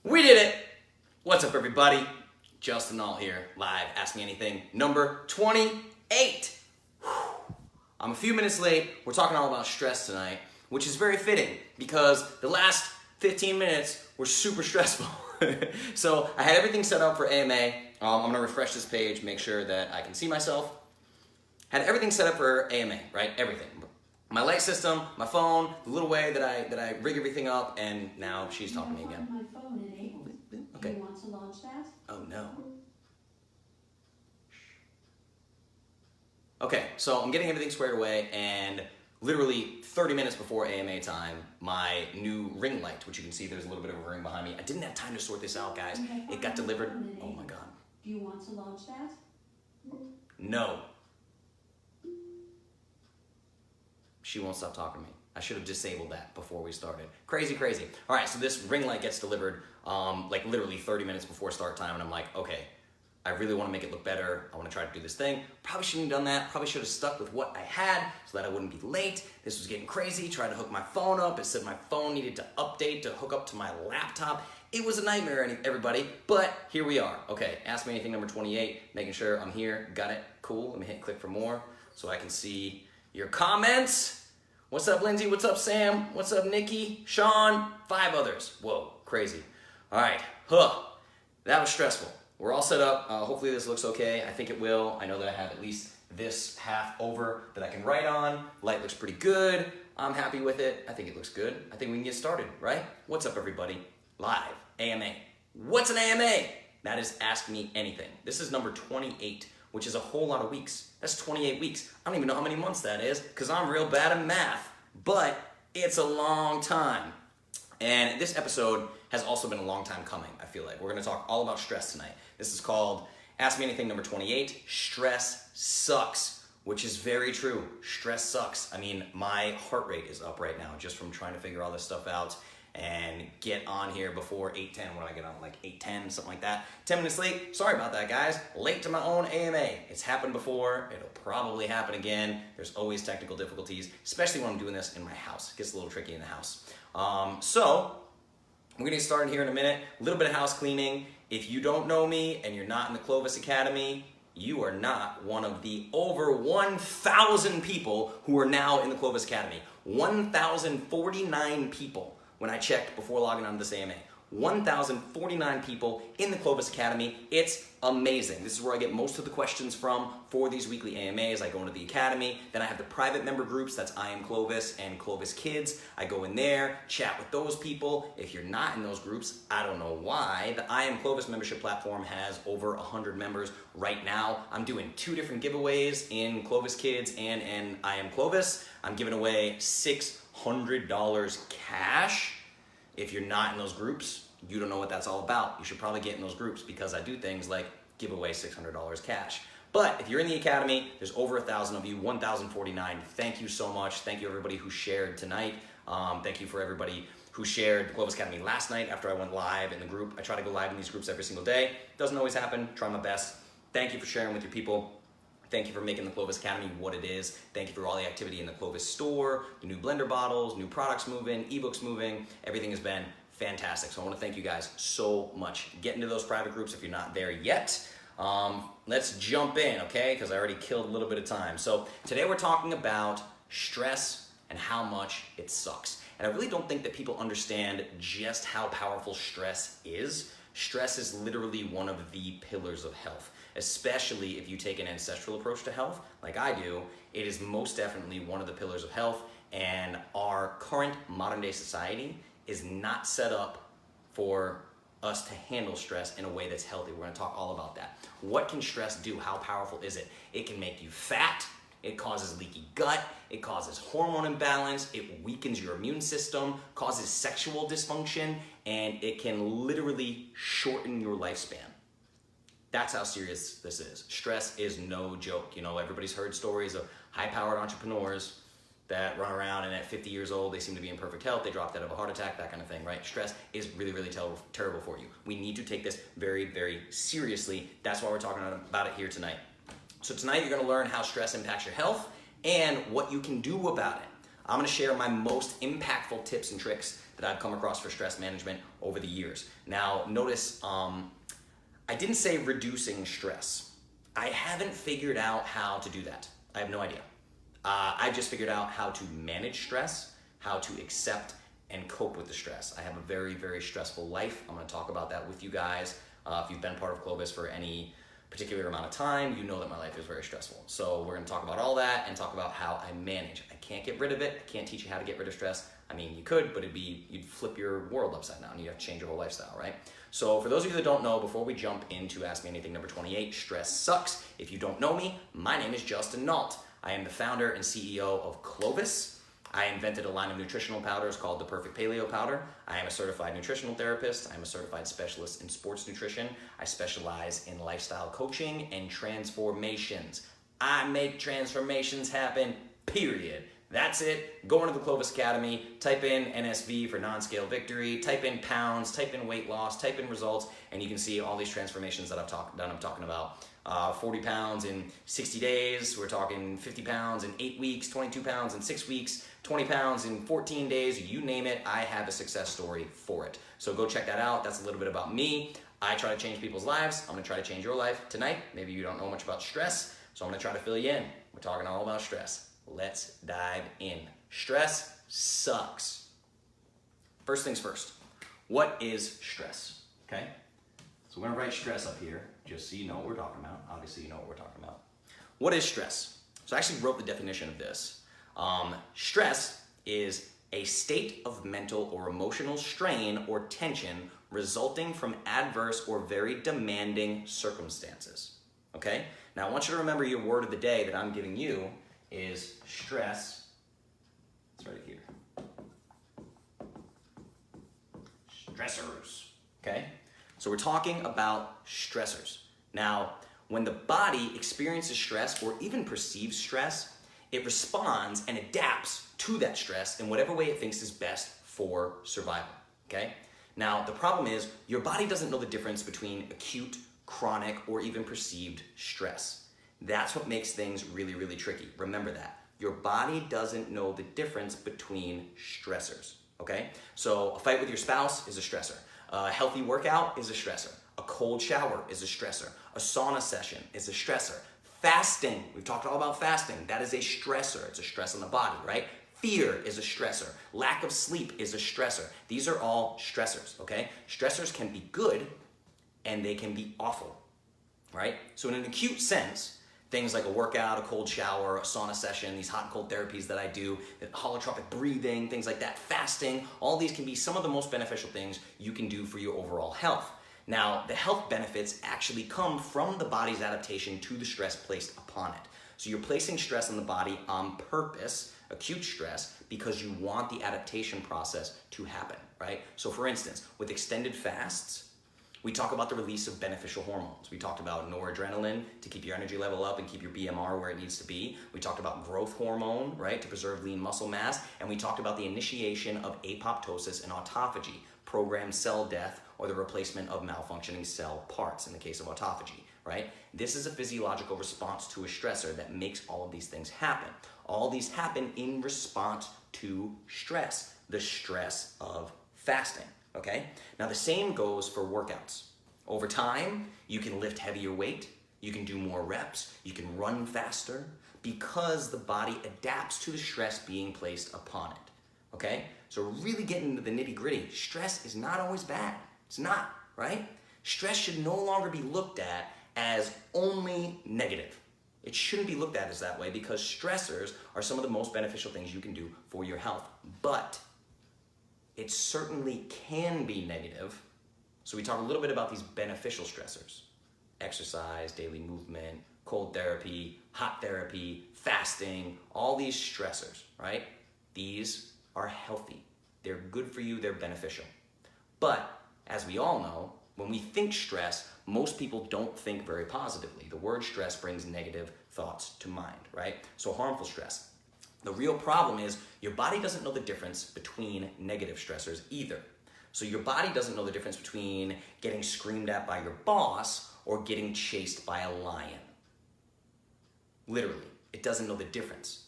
We did it! What's up, everybody? Justin Nault here, live Ask Me Anything, number 28. Whew. I'm a few minutes late. We're talking all about stress tonight, which is very fitting because the last 15 minutes were super stressful. So I had everything set up for AMA. I'm gonna refresh this page, make sure that I can see myself. Had everything set up for AMA, right? Everything. My light system, my phone, the little way that I rig everything up, and now she's talking to me again. My phone enabled. Okay. Do you want to launch that? Oh no. Okay, so I'm getting everything squared away, and literally 30 minutes before AMA time, my new ring light, which you can see there's a little bit of a ring behind me. I didn't have time to sort this out, guys. It got delivered. Oh my god. Do you want to launch that? No. She won't stop talking to me. I should have disabled that before we started. Crazy, crazy. All right, so this ring light gets delivered like literally 30 minutes before start time, and I'm like, okay, I really want to make it look better. I want to try to do this thing. Probably shouldn't have done that. Probably should have stuck with what I had so that I wouldn't be late. This was getting crazy. Tried to hook my phone up. It said my phone needed to update to hook up to my laptop. It was a nightmare, everybody, but here we are. Okay, Ask Me Anything number 28, making sure I'm here. Got it, cool. Let me hit click for more so I can see your comments. What's up, Lindsay? What's up, Sam? What's up, Nikki? Sean? 5 others. Whoa, crazy. All right, that was stressful. We're all set up. Hopefully this looks okay. I think it will. I know that I have at least this half over that I can write on. Light looks pretty good. I'm happy with it. I think it looks good. I think we can get started, right? What's up, everybody? Live, AMA. What's an AMA? That is Ask Me Anything. This is number 28, which is a whole lot of weeks. That's 28 weeks. I don't even know how many months that is because I'm real bad at math, but it's a long time. And this episode has also been a long time coming, I feel like. We're gonna talk all about stress tonight. This is called Ask Me Anything number 28, Stress Sucks, which is very true. Stress sucks. I mean, my heart rate is up right now just from trying to figure all this stuff out and get on here before 8:10. When I get on, like 8:10, something like that. 10 minutes late. Sorry about that, guys. Late to my own AMA. It's happened before. It'll probably happen again. There's always technical difficulties, especially when I'm doing this in my house. It gets a little tricky in the house. So we're gonna get started here in a minute. A little bit of house cleaning. If you don't know me and you're not in the Clovis Academy, you are not one of the over 1,000 people who are now in the Clovis Academy. 1,049 people. When I checked before logging on to this AMA, 1,049 people in the Clovis Academy. It's amazing. This is where I get most of the questions from for these weekly AMAs. I go into the Academy, then I have the private member groups, that's I Am Clovis and Clovis Kids. I go in there, chat with those people. If you're not in those groups, I don't know why. The I Am Clovis membership platform has over 100 members right now. I'm doing 2 different giveaways in Clovis Kids and in I Am Clovis. I'm giving away $600 cash. If you're not in those groups, you don't know what that's all about. You should probably get in those groups because I do things like give away $600 cash. But if you're in the Academy, there's over 1,000 of you, 1,049. Thank you so much. Thank you everybody who shared tonight. Thank you for everybody who shared the Clovis Academy last night after I went live in the group. I try to go live in these groups every single day. Doesn't always happen. Try my best. Thank you for sharing with your people. Thank you for making the Clovis Academy what it is. Thank you for all the activity in the Clovis store, the new blender bottles, new products moving, ebooks moving. Everything has been fantastic. So I want to thank you guys so much. Get into those private groups if you're not there yet. Let's jump in, okay? Because I already killed a little bit of time. So today we're talking about stress and how much it sucks. And I really don't think that people understand just how powerful stress is. Stress is literally one of the pillars of health, especially if you take an ancestral approach to health, like I do. It is most definitely one of the pillars of health, and our current modern day society is not set up for us to handle stress in a way that's healthy. We're gonna talk all about that. What can stress do? How powerful is it? It can make you fat. It causes leaky gut, it causes hormone imbalance, it weakens your immune system, causes sexual dysfunction, and it can literally shorten your lifespan. That's how serious this is. Stress is no joke. You know, everybody's heard stories of high-powered entrepreneurs that run around and at 50 years old, they seem to be in perfect health, they dropped out of a heart attack, that kind of thing, right? Stress is really, really terrible for you. We need to take this very, very seriously. That's why we're talking about it here tonight. So tonight you're gonna learn how stress impacts your health and what you can do about it. I'm gonna share my most impactful tips and tricks that I've come across for stress management over the years. Now, notice I didn't say reducing stress. I haven't figured out how to do that. I have no idea. I've just figured out how to manage stress, how to accept and cope with the stress. I have a very, very stressful life. I'm gonna talk about that with you guys. If you've been part of Clovis for any particular amount of time, you know that my life is very stressful. So we're gonna talk about all that and talk about how I manage. I can't get rid of it. I can't teach you how to get rid of stress. I mean, you could, but you'd flip your world upside down. You'd have to change your whole lifestyle, right? So for those of you that don't know, before we jump into Ask Me Anything number 28, stress sucks. If you don't know me, my name is Justin Nault. I am the founder and CEO of Clovis. I invented a line of nutritional powders called the Perfect Paleo Powder. I am a certified nutritional therapist. I'm a certified specialist in sports nutrition. I specialize in lifestyle coaching and transformations. I make transformations happen, period. That's it. Go into the Clovis Academy, type in NSV for non-scale victory, type in pounds, type in weight loss, type in results, and you can see all these transformations that I'm talking about. 40 pounds in 60 days, we're talking 50 pounds in 8 weeks, 22 pounds in 6 weeks, 20 pounds in 14 days, you name it, I have a success story for it. So go check that out. That's a little bit about me. I try to change people's lives. I'm gonna try to change your life tonight. Maybe you don't know much about stress, so I'm gonna try to fill you in. We're talking all about stress. Let's dive in. Stress sucks. First things first, what is stress, okay? So we're gonna write stress up here, just so you know what we're talking about. Obviously you know what we're talking about. What is stress? So I actually wrote the definition of this. Stress is a state of mental or emotional strain or tension resulting from adverse or very demanding circumstances, okay? Now I want you to remember your word of the day that I'm giving you is stress. It's right here. Stressors, okay? So we're talking about stressors. Now, when the body experiences stress or even perceives stress, it responds and adapts to that stress in whatever way it thinks is best for survival, okay? Now, the problem is your body doesn't know the difference between acute, chronic, or even perceived stress. That's what makes things really, really tricky. Remember that. Your body doesn't know the difference between stressors, okay? So a fight with your spouse is a stressor. A healthy workout is a stressor. A cold shower is a stressor. A sauna session is a stressor. Fasting, we've talked all about fasting. That is a stressor. It's a stress on the body, right? Fear is a stressor. Lack of sleep is a stressor. These are all stressors, okay? Stressors can be good and they can be awful, right? So in an acute sense, things like a workout, a cold shower, a sauna session, these hot and cold therapies that I do, holotropic breathing, things like that, fasting, all these can be some of the most beneficial things you can do for your overall health. Now, the health benefits actually come from the body's adaptation to the stress placed upon it. So you're placing stress on the body on purpose, acute stress, because you want the adaptation process to happen, right? So for instance, with extended fasts, we talk about the release of beneficial hormones. We talked about noradrenaline to keep your energy level up and keep your BMR where it needs to be. We talked about growth hormone, right, to preserve lean muscle mass. And we talked about the initiation of apoptosis and autophagy, programmed cell death, or the replacement of malfunctioning cell parts in the case of autophagy, right? This is a physiological response to a stressor that makes all of these things happen. All these happen in response to stress, the stress of fasting. Okay? Now the same goes for workouts. Over time, you can lift heavier weight, you can do more reps, you can run faster because the body adapts to the stress being placed upon it. Okay? So really getting into the nitty-gritty, stress is not always bad. It's not, right? Stress should no longer be looked at as only negative. It shouldn't be looked at as that way because stressors are some of the most beneficial things you can do for your health. But it certainly can be negative. So we talk a little bit about these beneficial stressors. Exercise, daily movement, cold therapy, hot therapy, fasting, all these stressors, right? These are healthy. They're good for you, they're beneficial. But as we all know, when we think stress, most people don't think very positively. The word stress brings negative thoughts to mind, right? So harmful stress. The real problem is your body doesn't know the difference between negative stressors either. So your body doesn't know the difference between getting screamed at by your boss or getting chased by a lion. Literally, it doesn't know the difference.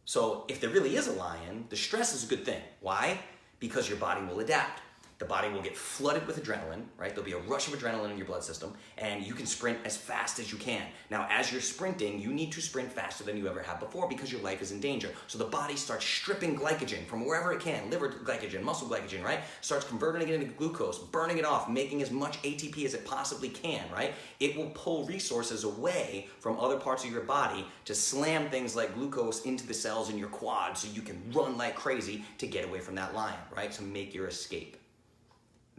So if there really is a lion, the stress is a good thing. Why? Because your body will adapt. The body will get flooded with adrenaline, right? There'll be a rush of adrenaline in your blood system, and you can sprint as fast as you can. Now, as you're sprinting, you need to sprint faster than you ever have before because your life is in danger. So the body starts stripping glycogen from wherever it can, liver glycogen, muscle glycogen, right? Starts converting it into glucose, burning it off, making as much ATP as it possibly can, right? It will pull resources away from other parts of your body to slam things like glucose into the cells in your quad so you can run like crazy to get away from that lion, right? To make your escape.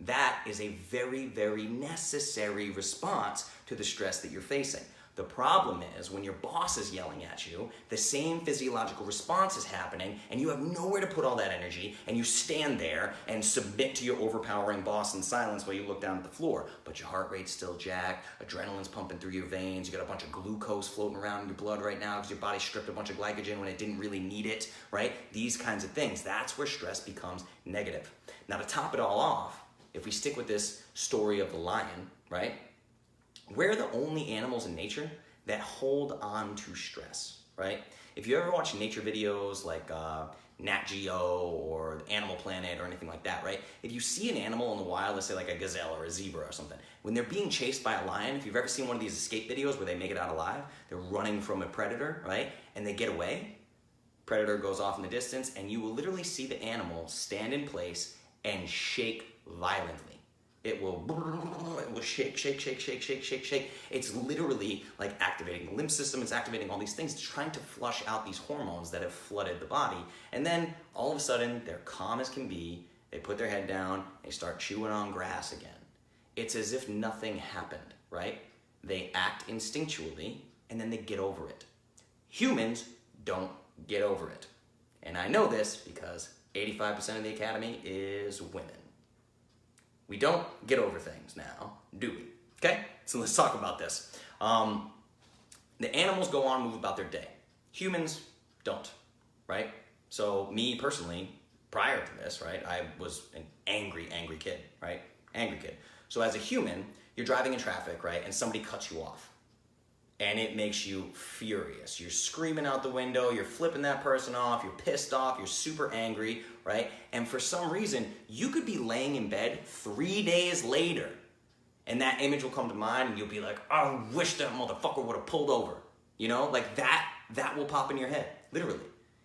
That is a very, very necessary response to the stress that you're facing. The problem is when your boss is yelling at you, the same physiological response is happening and you have nowhere to put all that energy and you stand there and submit to your overpowering boss in silence while you look down at the floor. But your heart rate's still jacked, adrenaline's pumping through your veins, you got a bunch of glucose floating around in your blood right now because your body stripped a bunch of glycogen when it didn't really need it, right? These kinds of things. That's where stress becomes negative. Now to top it all off, if we stick with this story of the lion, right? We're the only animals in nature that hold on to stress, right? If you ever watch nature videos like Nat Geo or Animal Planet or anything like that, right? If you see an animal in the wild, let's say like a gazelle or a zebra or something, when they're being chased by a lion, if you've ever seen one of these escape videos where they make it out alive, they're running from a predator, right? And they get away, predator goes off in the distance, and you will literally see the animal stand in place and shake violently. It will shake, shake, shake, shake, shake, shake, shake. It's literally like activating the lymph system. It's activating all these things, trying to flush out these hormones that have flooded the body. And then all of a sudden, they're calm as can be. They put their head down. They start chewing on grass again. It's as if nothing happened, right? They act instinctually, and then they get over it. Humans don't get over it. And I know this because 85% of the academy is women. We don't get over things now, do we? Okay, so let's talk about this. The animals go on, move about their day. Humans don't, right? So me personally, prior to this, right, I was an angry kid, right? Angry kid. So as a human, you're driving in traffic, right, and somebody cuts you off. And it makes you furious. You're screaming out the window, you're flipping that person off, you're pissed off, you're super angry, right? And for some reason, you could be laying in bed 3 days later, and that image will come to mind, and you'll be like, I wish that motherfucker would have pulled over. You know, like that will pop in your head, literally.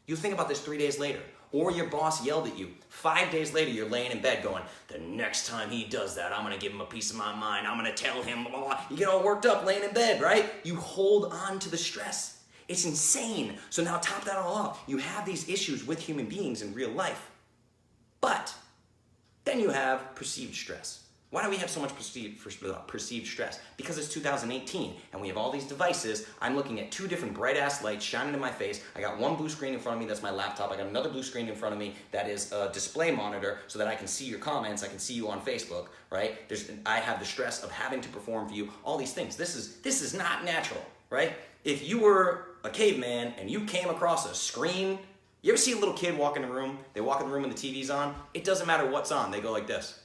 You'll think about this 3 days later. Or your boss yelled at you. 5 days later, you're laying in bed going, the next time he does that, I'm going to give him a piece of my mind. I'm going to tell him, blah, blah. You get all worked up laying in bed, right? You hold on to the stress. It's insane. So now top that all off. You have these issues with human beings in real life. But then you have perceived stress. Why do we have so much perceived stress? Because it's 2018 and we have all these devices. I'm looking at two different bright ass lights shining in my face. I got one blue screen in front of me, that's my laptop. I got another blue screen in front of me that is a display monitor so that I can see your comments, I can see you on Facebook, right? I have the stress of having to perform for you, all these things. This is not natural, right? If you were a caveman and you came across a screen, you ever see a little kid walk in a room? They walk in the room and the TV's on. It doesn't matter what's on. They go like this.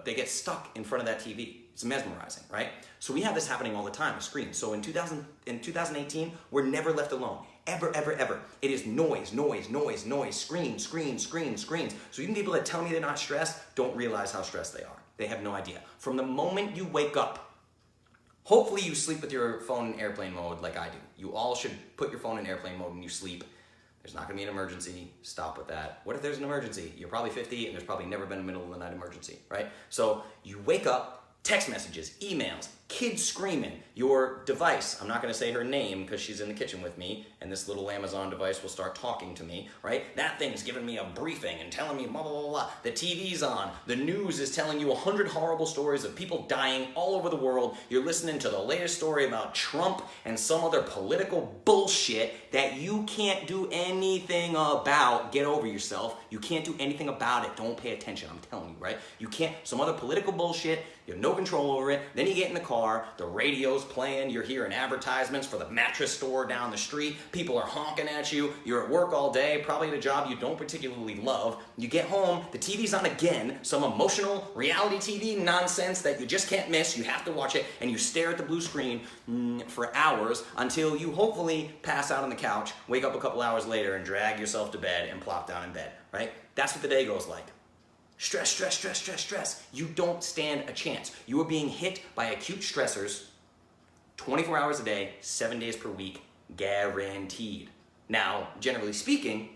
They get stuck in front of that TV. It's mesmerizing, right? So we have this happening all the time, a screen. So in 2018, we're never left alone. Ever, ever, ever. It is noise, noise, noise, noise, screens, screens, screens, screens. So even people that tell me they're not stressed don't realize how stressed they are. They have no idea. From the moment you wake up, hopefully you sleep with your phone in airplane mode like I do. You all should put your phone in airplane mode when you sleep. There's not gonna be an emergency, stop with that. What if there's an emergency? You're probably 50 and there's probably never been a middle of the night emergency, right? So you wake up, text messages, emails, kids screaming, your device, I'm not gonna say her name because she's in the kitchen with me and this little Amazon device will start talking to me, right? That thing's giving me a briefing and telling me blah, blah, blah, blah. The TV's on, the news is telling you 100 horrible stories of people dying all over the world. You're listening to the latest story about Trump and some other political bullshit that you can't do anything about. Get over yourself. You can't do anything about it. Don't pay attention, I'm telling you, right? You can't, some other political bullshit, You have no control over it. Then you get in the car, the radio's playing, you're hearing advertisements for the mattress store down the street. People are honking at you. You're at work all day, probably at a job you don't particularly love. You get home, the TV's on again, some emotional reality TV nonsense that you just can't miss. You have to watch it, and you stare at the blue screen for hours until you hopefully pass out on the couch, wake up a couple hours later, and drag yourself to bed and plop down in bed, right? That's what the day goes like. Stress, stress, stress, stress, stress. You don't stand a chance. You are being hit by acute stressors 24 hours a day, 7 days per week, guaranteed. Now, generally speaking,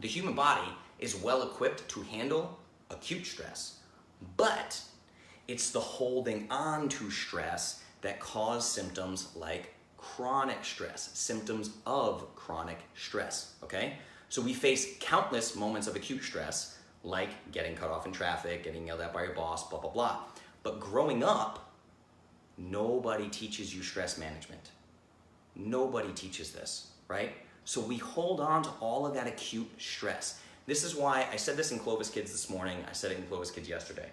the human body is well equipped to handle acute stress, but it's the holding on to stress that cause symptoms like chronic stress, symptoms of chronic stress, okay? So we face countless moments of acute stress, like getting cut off in traffic, getting yelled at by your boss, blah, blah, blah. But growing up, nobody teaches you stress management. Nobody teaches this, right? So we hold on to all of that acute stress. This is why I said this in Clovis Kids this morning, I said it in Clovis Kids yesterday.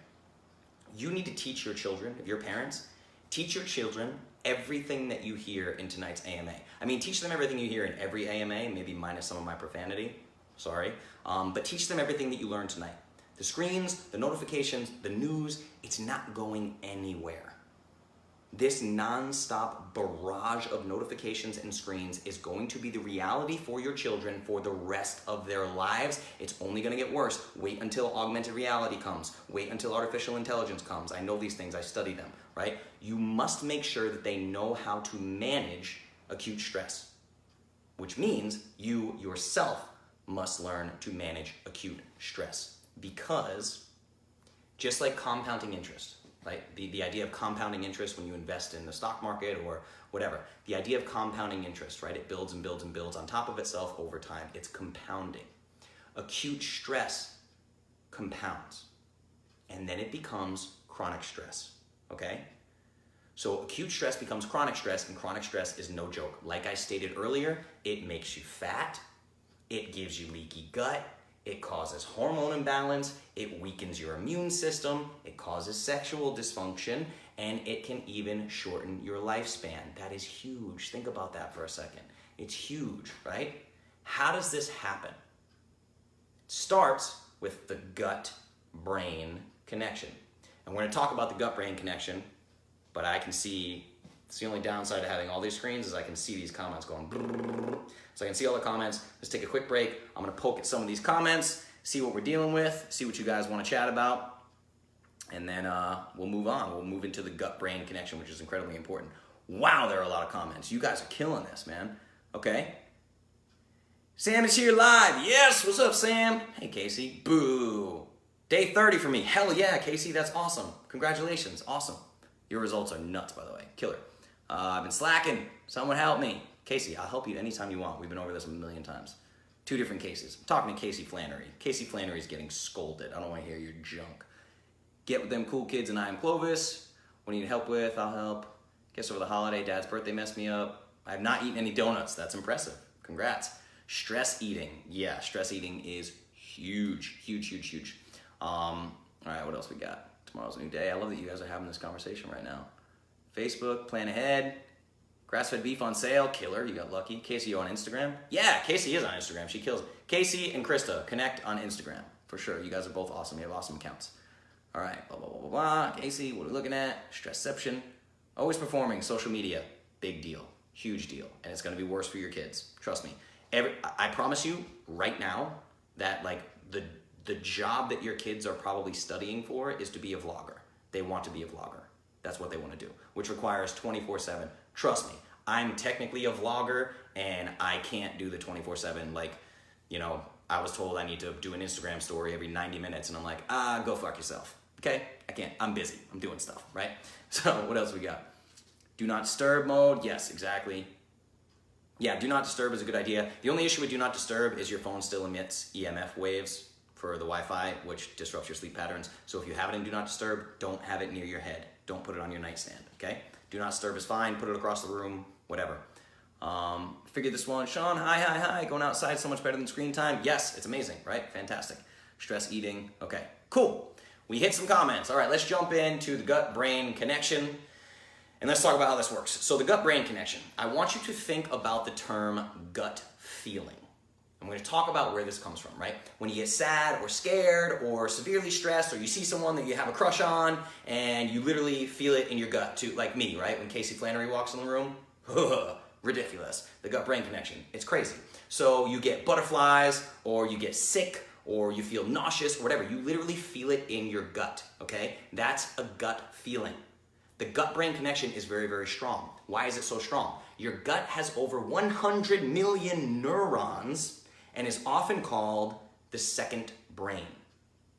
You need to teach your children, if you're parents, teach your children everything that you hear in tonight's AMA. I mean, teach them everything you hear in every AMA, maybe minus some of my profanity, sorry. But teach them everything that you learned tonight. The screens, the notifications, the news, it's not going anywhere. This non-stop barrage of notifications and screens is going to be the reality for your children for the rest of their lives. It's only going to get worse. Wait until augmented reality comes. Wait until artificial intelligence comes. I know these things. I study them, right? You must make sure that they know how to manage acute stress, which means you yourself must learn to manage acute stress, because just like compounding interest, right? The idea of compounding interest when you invest in the stock market or whatever, the idea of compounding interest, right? It builds and builds and builds on top of itself over time. It's compounding. Acute stress compounds, and then it becomes chronic stress, okay? So acute stress becomes chronic stress, and chronic stress is no joke. Like I stated earlier, it makes you fat, it gives you leaky gut, it causes hormone imbalance, it weakens your immune system, it causes sexual dysfunction, and it can even shorten your lifespan. That is huge. Think about that for a second. It's huge, right? How does this happen? It starts with the gut-brain connection. And we're going to talk about the gut-brain connection, but I can see, it's the only downside of having all these screens is I can see these comments going. So I can see all the comments. Let's take a quick break. I'm going to poke at some of these comments, see what we're dealing with, see what you guys want to chat about, and then we'll move on. We'll move into the gut-brain connection, which is incredibly important. Wow, there are a lot of comments. You guys are killing this, man. Okay. Sam is here live. Yes, what's up, Sam? Hey, Casey. Boo. Day 30 for me. Hell yeah, Casey, that's awesome. Congratulations, awesome. Your results are nuts, by the way. Killer. I've been slacking. Someone help me. Casey, I'll help you anytime you want. We've been over this a million times. 2 different cases. I'm talking to Casey Flannery. Casey Flannery's getting scolded. I don't want to hear your junk. Get with them cool kids and I am Clovis. What do you need help with? I'll help. Guess over the holiday, Dad's birthday messed me up. I have not eaten any donuts. That's impressive. Congrats. Stress eating. Yeah, stress eating is huge, huge, huge, huge. All right, what else we got? Tomorrow's a new day. I love that you guys are having this conversation right now. Facebook, plan ahead. Grass-fed beef on sale, killer, you got lucky. Casey, you on Instagram? Yeah, Casey is on Instagram, she kills it. Casey and Krista, connect on Instagram, for sure. You guys are both awesome, you have awesome accounts. All right, blah, blah, blah, blah, blah. Casey, what are we looking at? Stressception. Always performing, social media, big deal, huge deal. And it's gonna be worse for your kids, trust me. I promise you right now that like the job that your kids are probably studying for is to be a vlogger. They want to be a vlogger. That's what they want to do, which requires 24/7. Trust me, I'm technically a vlogger and I can't do the 24/7. Like, you know, I was told I need to do an Instagram story every 90 minutes and I'm like, go fuck yourself. Okay, I can't, I'm busy, I'm doing stuff, right? So what else we got? Do not disturb mode, yes, exactly. Yeah, do not disturb is a good idea. The only issue with do not disturb is your phone still emits EMF waves for the Wi-Fi, which disrupts your sleep patterns. So if you have it in do not disturb, don't have it near your head. Don't put it on your nightstand, okay? Do not disturb is fine, put it across the room, whatever. Figured this one, Sean, hi. Going outside so much better than screen time. Yes, it's amazing, right? Fantastic. Stress eating, okay, cool. We hit some comments. All right, let's jump into the gut-brain connection and let's talk about how this works. So the gut-brain connection, I want you to think about the term gut feeling. I'm going to talk about where this comes from, right? When you get sad or scared or severely stressed, or you see someone that you have a crush on and you literally feel it in your gut too, like me, right? When Casey Flannery walks in the room, ridiculous. The gut-brain connection, it's crazy. So you get butterflies or you get sick or you feel nauseous or whatever. You literally feel it in your gut, okay? That's a gut feeling. The gut-brain connection is very, very strong. Why is it so strong? Your gut has over 100 million neurons and is often called the second brain.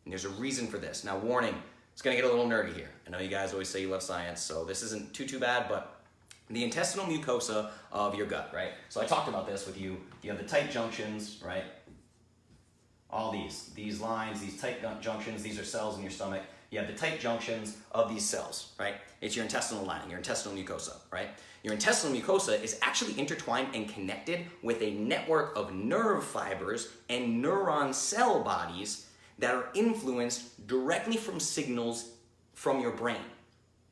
And there's a reason for this. Now, warning, it's gonna get a little nerdy here. I know you guys always say you love science, so this isn't too bad, but the intestinal mucosa of your gut, right? So I talked about this with you. You have the tight junctions, right? All these lines, these tight junctions, these are cells in your stomach. You have the tight junctions of these cells, right? It's your intestinal lining, your intestinal mucosa, right? Your intestinal mucosa is actually intertwined and connected with a network of nerve fibers and neuron cell bodies that are influenced directly from signals from your brain.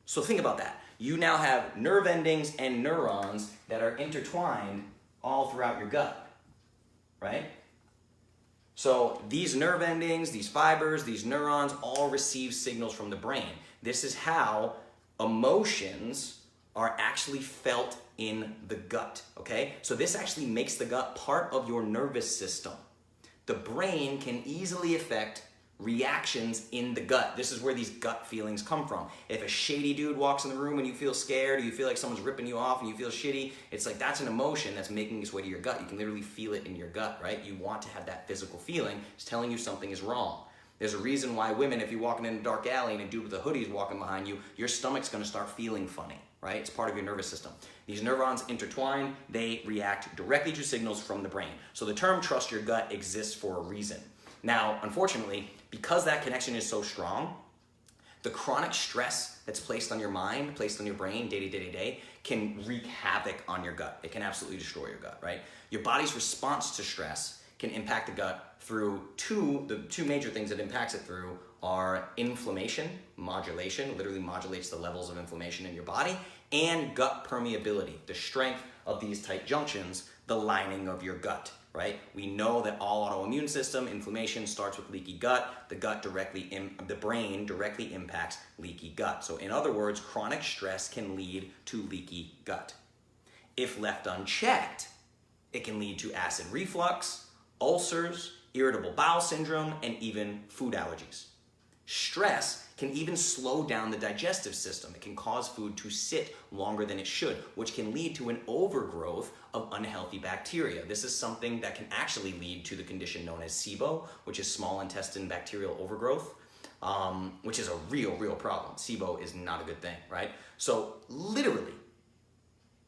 So think about that. You now have nerve endings and neurons that are intertwined all throughout your gut, right? So these nerve endings, these fibers, these neurons all receive signals from the brain. This is how emotions are actually felt in the gut, okay? So this actually makes the gut part of your nervous system. The brain can easily affect reactions in the gut. This is where these gut feelings come from. If a shady dude walks in the room and you feel scared, or you feel like someone's ripping you off and you feel shitty, it's like that's an emotion that's making its way to your gut. You can literally feel it in your gut, right? You want to have that physical feeling. It's telling you something is wrong. There's a reason why women, if you're walking in a dark alley and a dude with a hoodie is walking behind you, your stomach's gonna start feeling funny, right? It's part of your nervous system. These neurons intertwine, they react directly to signals from the brain. So the term trust your gut exists for a reason. Now, unfortunately, because that connection is so strong, the chronic stress that's placed on your mind, placed on your brain day to day, can wreak havoc on your gut. It can absolutely destroy your gut, right? Your body's response to stress can impact the gut through the two major things it impacts it through are inflammation, modulation, literally modulates the levels of inflammation in your body, and gut permeability, the strength of these tight junctions, the lining of your gut, right? We know that all autoimmune system inflammation starts with leaky gut. The brain directly impacts leaky gut. So in other words, chronic stress can lead to leaky gut. If left unchecked, it can lead to acid reflux, ulcers, irritable bowel syndrome, and even food allergies. Stress can even slow down the digestive system. It can cause food to sit longer than it should, which can lead to an overgrowth of unhealthy bacteria. This is something that can actually lead to the condition known as SIBO, which is small intestine bacterial overgrowth, which is a real problem. SIBO is not a good thing, right? So literally,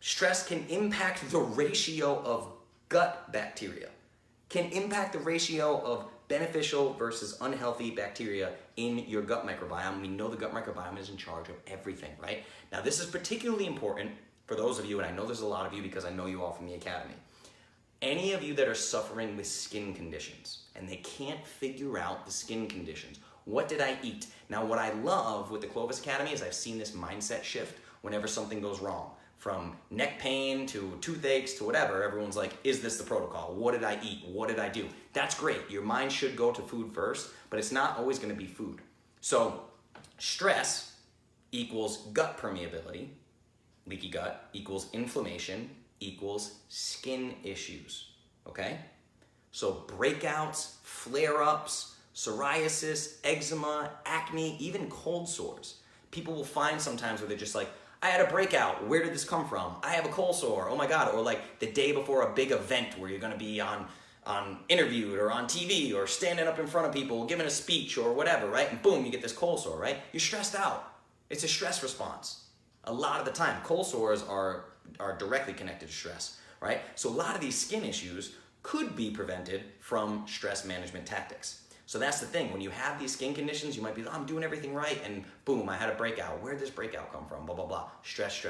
stress can impact the ratio of gut bacteria, can impact the ratio of beneficial versus unhealthy bacteria in your gut microbiome. We know the gut microbiome is in charge of everything, right? Now, this is particularly important for those of you, and I know there's a lot of you because I know you all from the academy. Any of you that are suffering with skin conditions and they can't figure out the skin conditions, what did I eat? Now, what I love with the Clovis Academy is I've seen this mindset shift whenever something goes wrong. From neck pain to toothaches to whatever, everyone's like, is this the protocol? What did I eat? What did I do? That's great. Your mind should go to food first, but it's not always gonna be food. So stress equals gut permeability, leaky gut equals inflammation equals skin issues, okay? So breakouts, flare-ups, psoriasis, eczema, acne, even cold sores. People will find sometimes where they're just like, I had a breakout. Where did this come from? I have a cold sore. Oh my God. Or like the day before a big event where you're going to be on interviewed or on TV or standing up in front of people, giving a speech or whatever, right? And boom, you get this cold sore, right? You're stressed out. It's a stress response. A lot of the time, cold sores are directly connected to stress, right? So a lot of these skin issues could be prevented from stress management tactics. So that's the thing. When you have these skin conditions, you might be, I'm doing everything right, and boom, I had a breakout. Where did this breakout come from? Blah, blah, blah. Stress,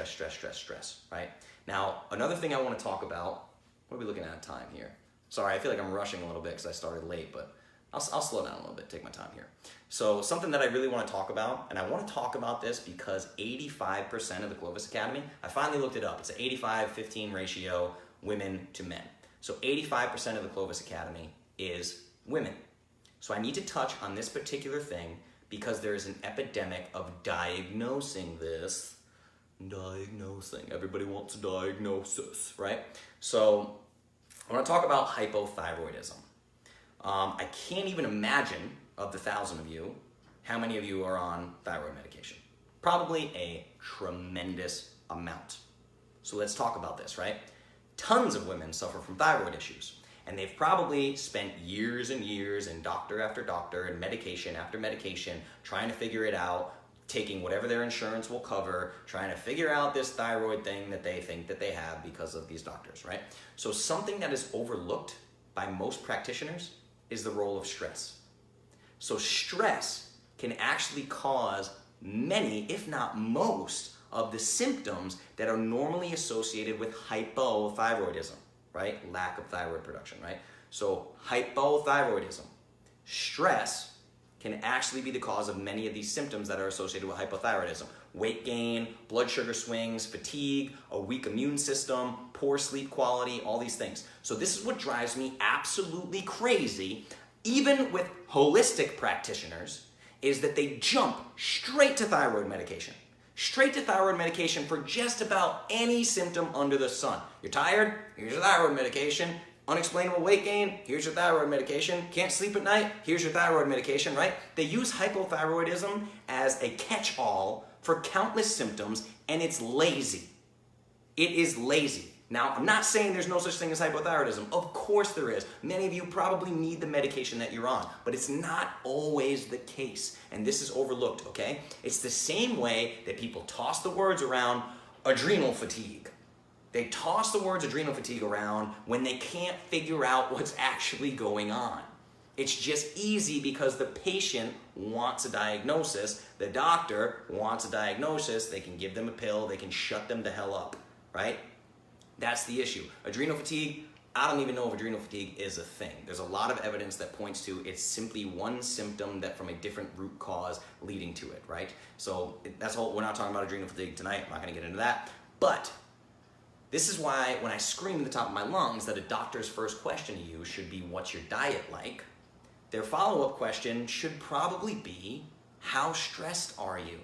right? Now, another thing I want to talk about, what are we looking at time here? Sorry, I feel like I'm rushing a little bit because I started late, but I'll slow down a little bit, take my time here. So something that I really want to talk about, and I want to talk about this because 85% of the Clovis Academy, I finally looked it up. It's an 85-15 ratio women to men. So 85% of the Clovis Academy is women. So I need to touch on this particular thing because there is an epidemic of diagnosing this. Everybody wants a diagnosis, right? So I want to talk about hypothyroidism. I can't even imagine, of the 1,000 of you, how many of you are on thyroid medication. Probably a tremendous amount. So let's talk about this, right? Tons of women suffer from thyroid issues, and they've probably spent years and years in doctor after doctor and medication after medication trying to figure it out, taking whatever their insurance will cover, trying to figure out this thyroid thing that they think that they have because of these doctors, right? So something that is overlooked by most practitioners is the role of stress. So stress can actually cause many, if not most, of the symptoms that are normally associated with hypothyroidism, right? Lack of thyroid production, right? So hypothyroidism, stress can actually be the cause of many of these symptoms that are associated with hypothyroidism. Weight gain, blood sugar swings, fatigue, a weak immune system, poor sleep quality, all these things. So this is what drives me absolutely crazy, even with holistic practitioners, is that they jump straight to thyroid medication. Straight to thyroid medication for just about any symptom under the sun. You're tired? Here's your thyroid medication. Unexplainable weight gain? Here's your thyroid medication. Can't sleep at night? Here's your thyroid medication, right? They use hypothyroidism as a catch-all for countless symptoms, and it's lazy. It is lazy. Now, I'm not saying there's no such thing as hypothyroidism. Of course there is. Many of you probably need the medication that you're on, but it's not always the case, and this is overlooked, okay? It's the same way that people toss the words around adrenal fatigue. They toss the words adrenal fatigue around when they can't figure out what's actually going on. It's just easy because the patient wants a diagnosis, the doctor wants a diagnosis, they can give them a pill, they can shut them the hell up, right? That's the issue. Adrenal fatigue, I don't even know if adrenal fatigue is a thing. There's a lot of evidence that points to it's simply one symptom that from a different root cause leading to it, right? So that's all. We're not talking about adrenal fatigue tonight. I'm not going to get into that. But this is why when I scream at the top of my lungs that a doctor's first question to you should be, what's your diet like? Their follow-up question should probably be, how stressed are you?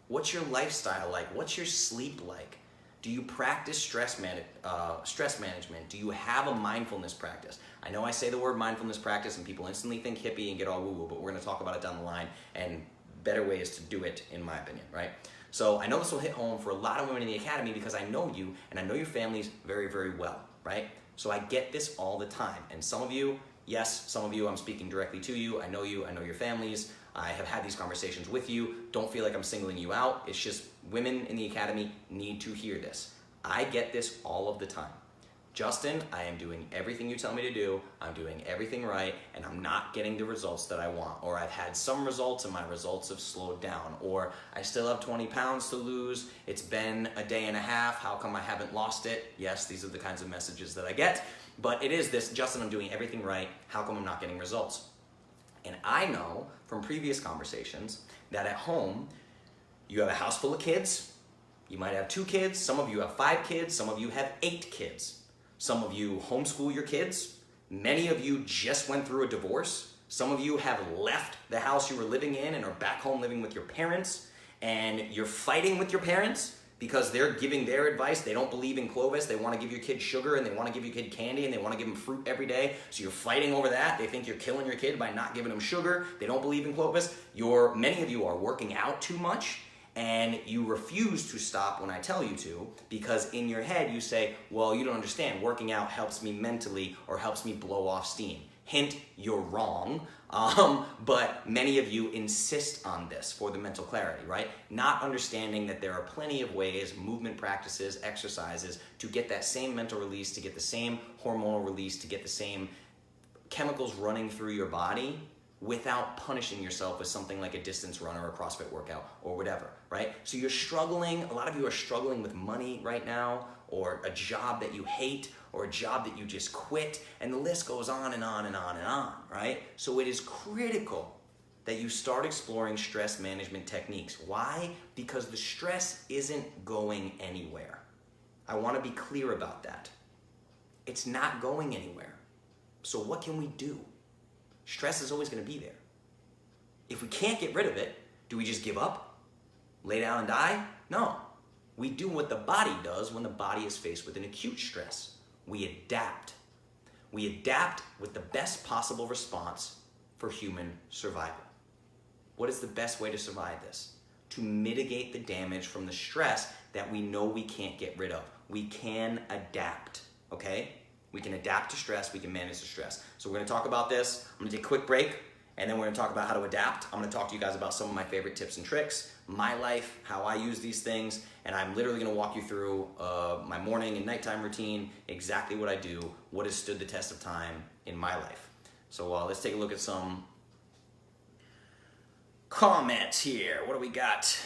What's your lifestyle like? What's your sleep like? Do you practice stress management? Do you have a mindfulness practice? I know I say the word mindfulness practice and people instantly think hippie and get all woo-woo, but we're going to talk about it down the line and better ways to do it, in my opinion, right? So I know this will hit home for a lot of women in the academy because I know you and I know your families very, very well, right? So I get this all the time. And some of you, yes, some of you, I'm speaking directly to you. I know your families. I have had these conversations with you. Don't feel like I'm singling you out. It's just women in the academy need to hear this. I get this all of the time. Justin, I am doing everything you tell me to do. I'm doing everything right, and I'm not getting the results that I want. Or I've had some results and my results have slowed down. Or I still have 20 pounds to lose. It's been a day and a half. How come I haven't lost it? Yes, these are the kinds of messages that I get. But it is this, Justin, I'm doing everything right. How come I'm not getting results? And I know from previous conversations that at home, you have a house full of kids. You might have 2 kids. Some of you have 5 kids. Some of you have 8 kids. Some of you homeschool your kids. Many of you just went through a divorce. Some of you have left the house you were living in and are back home living with your parents. And you're fighting with your parents because they're giving their advice. They don't believe in Clovis. They want to give your kid sugar and they want to give your kid candy and they want to give them fruit every day. So you're fighting over that. They think you're killing your kid by not giving them sugar. They don't believe in Clovis. Many of you are working out too much and you refuse to stop when I tell you to because in your head you say, well, you don't understand. Working out helps me mentally or helps me blow off steam. Hint, you're wrong. But many of you insist on this for the mental clarity, right? Not understanding that there are plenty of ways, movement practices, exercises, to get that same mental release, to get the same hormonal release, to get the same chemicals running through your body without punishing yourself with something like a distance run or a CrossFit workout or whatever, right? So you're struggling, a lot of you are struggling with money right now, or a job that you hate, or a job that you just quit, and the list goes on and on and on and on, right? So it is critical that you start exploring stress management techniques. Why? Because the stress isn't going anywhere. I want to be clear about that. It's not going anywhere. So what can we do? Stress is always going to be there. If we can't get rid of it, do we just give up? Lay down and die? No. We do what the body does when the body is faced with an acute stress. We adapt. We adapt with the best possible response for human survival. What is the best way to survive this? To mitigate the damage from the stress that we know we can't get rid of. We can adapt, okay? We can adapt to stress, we can manage the stress. So we're gonna talk about this. I'm gonna take a quick break, and then we're gonna talk about how to adapt. I'm gonna talk to you guys about some of my favorite tips and tricks, my life, how I use these things, and I'm literally gonna walk you through my morning and nighttime routine, exactly what I do, what has stood the test of time in my life. So let's take a look at some comments here. What do we got?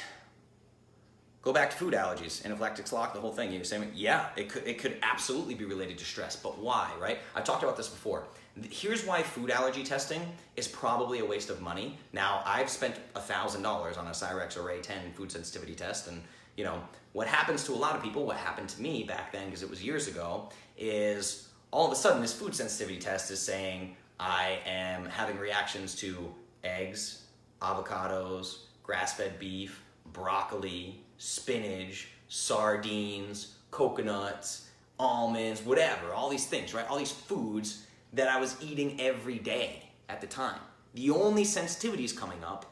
Go back to food allergies, anaphylactic shock, the whole thing. You're saying, yeah, it could absolutely be related to stress, but why, right? I've talked about this before. Here's why food allergy testing is probably a waste of money. Now, I've spent $1,000 on a Cyrex Array 10 food sensitivity test, and you know, what happens to a lot of people, what happened to me back then, because it was years ago, is all of a sudden this food sensitivity test is saying I am having reactions to eggs, avocados, grass-fed beef, broccoli, spinach, sardines, coconuts, almonds, whatever, all these things, right? All these foods that I was eating every day at the time. The only sensitivities coming up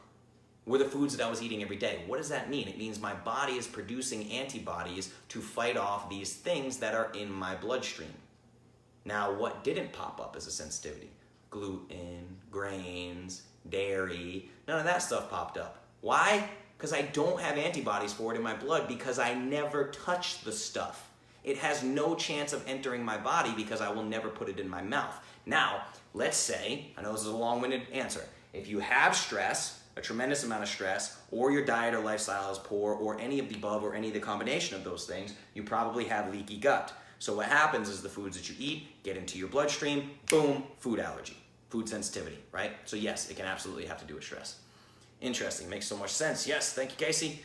were the foods that I was eating every day. What does that mean? It means my body is producing antibodies to fight off these things that are in my bloodstream. Now, what didn't pop up as a sensitivity? Gluten, grains, dairy, none of that stuff popped up. Why? Because I don't have antibodies for it in my blood because I never touch the stuff. It has no chance of entering my body because I will never put it in my mouth. Now, let's say, I know this is a long-winded answer, if you have stress, a tremendous amount of stress, or your diet or lifestyle is poor, or any of the above, or any of the combination of those things, you probably have leaky gut. So what happens is the foods that you eat get into your bloodstream, boom, food allergy, food sensitivity, right? So yes, it can absolutely have to do with stress. Interesting, makes so much sense. Yes, thank you, Casey.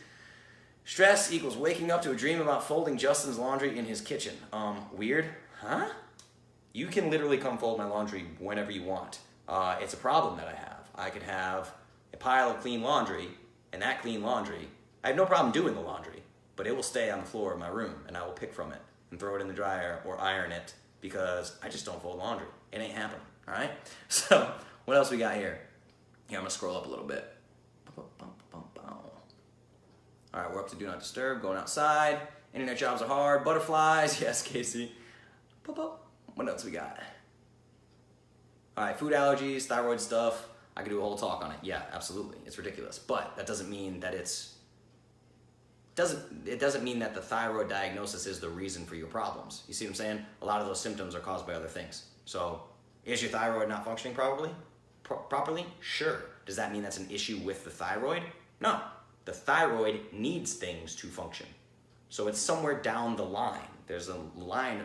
Stress equals waking up to a dream about folding Justin's laundry in his kitchen. Weird, huh? You can literally come fold my laundry whenever you want. It's a problem that I have. I could have a pile of clean laundry, and that clean laundry, I have no problem doing the laundry, but it will stay on the floor of my room, and I will pick from it and throw it in the dryer or iron it because I just don't fold laundry. It ain't happening, all right? So what else we got here? Here, I'm gonna scroll up a little bit. All right, we're up to do not disturb, going outside. Internet jobs are hard, butterflies. Yes, Casey. What else we got? All right, food allergies, thyroid stuff. I could do a whole talk on it. Yeah, absolutely. It's ridiculous. But that doesn't mean that it doesn't mean that the thyroid diagnosis is the reason for your problems. You see what I'm saying? A lot of those symptoms are caused by other things. So, is your thyroid not functioning properly? Sure. Does that mean that's an issue with the thyroid? No. The thyroid needs things to function. So it's somewhere down the line. There's a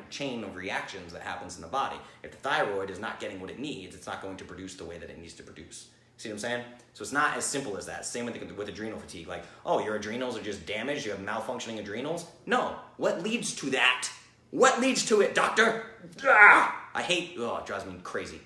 chain of reactions that happens in the body. If the thyroid is not getting what it needs, it's not going to produce the way that it needs to produce. See what I'm saying? So it's not as simple as that. Same with adrenal fatigue. Like, oh, your adrenals are just damaged, you have malfunctioning adrenals? No. What leads to that? What leads to it, doctor? It drives me crazy.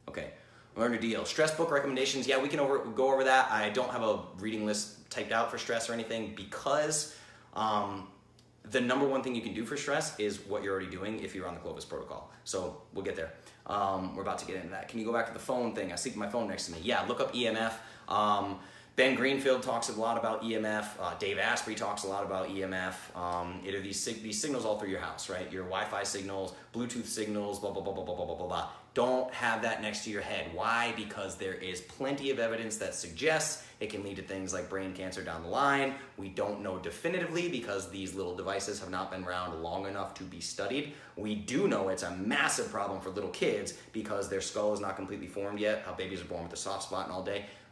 Okay. Learn your deal. Stress book recommendations. Yeah, we can go over that. I don't have a reading list typed out for stress or anything because the number one thing you can do for stress is what you're already doing if you're on the Clovis protocol. So we'll get there. We're about to get into that. Can you go back to the phone thing? I sleep with my phone next to me. Yeah, look up EMF. Ben Greenfield talks a lot about EMF. Dave Asprey talks a lot about EMF. It are these signals all through your house, right? Your Wi-Fi signals, Bluetooth signals, blah, blah, blah, blah, blah, blah, blah, blah. Don't have that next to your head. Why? Because there is plenty of evidence that suggests it can lead to things like brain cancer down the line. We don't know definitively because these little devices have not been around long enough to be studied. We do know it's a massive problem for little kids because their skull is not completely formed yet. How babies are born with a soft spot and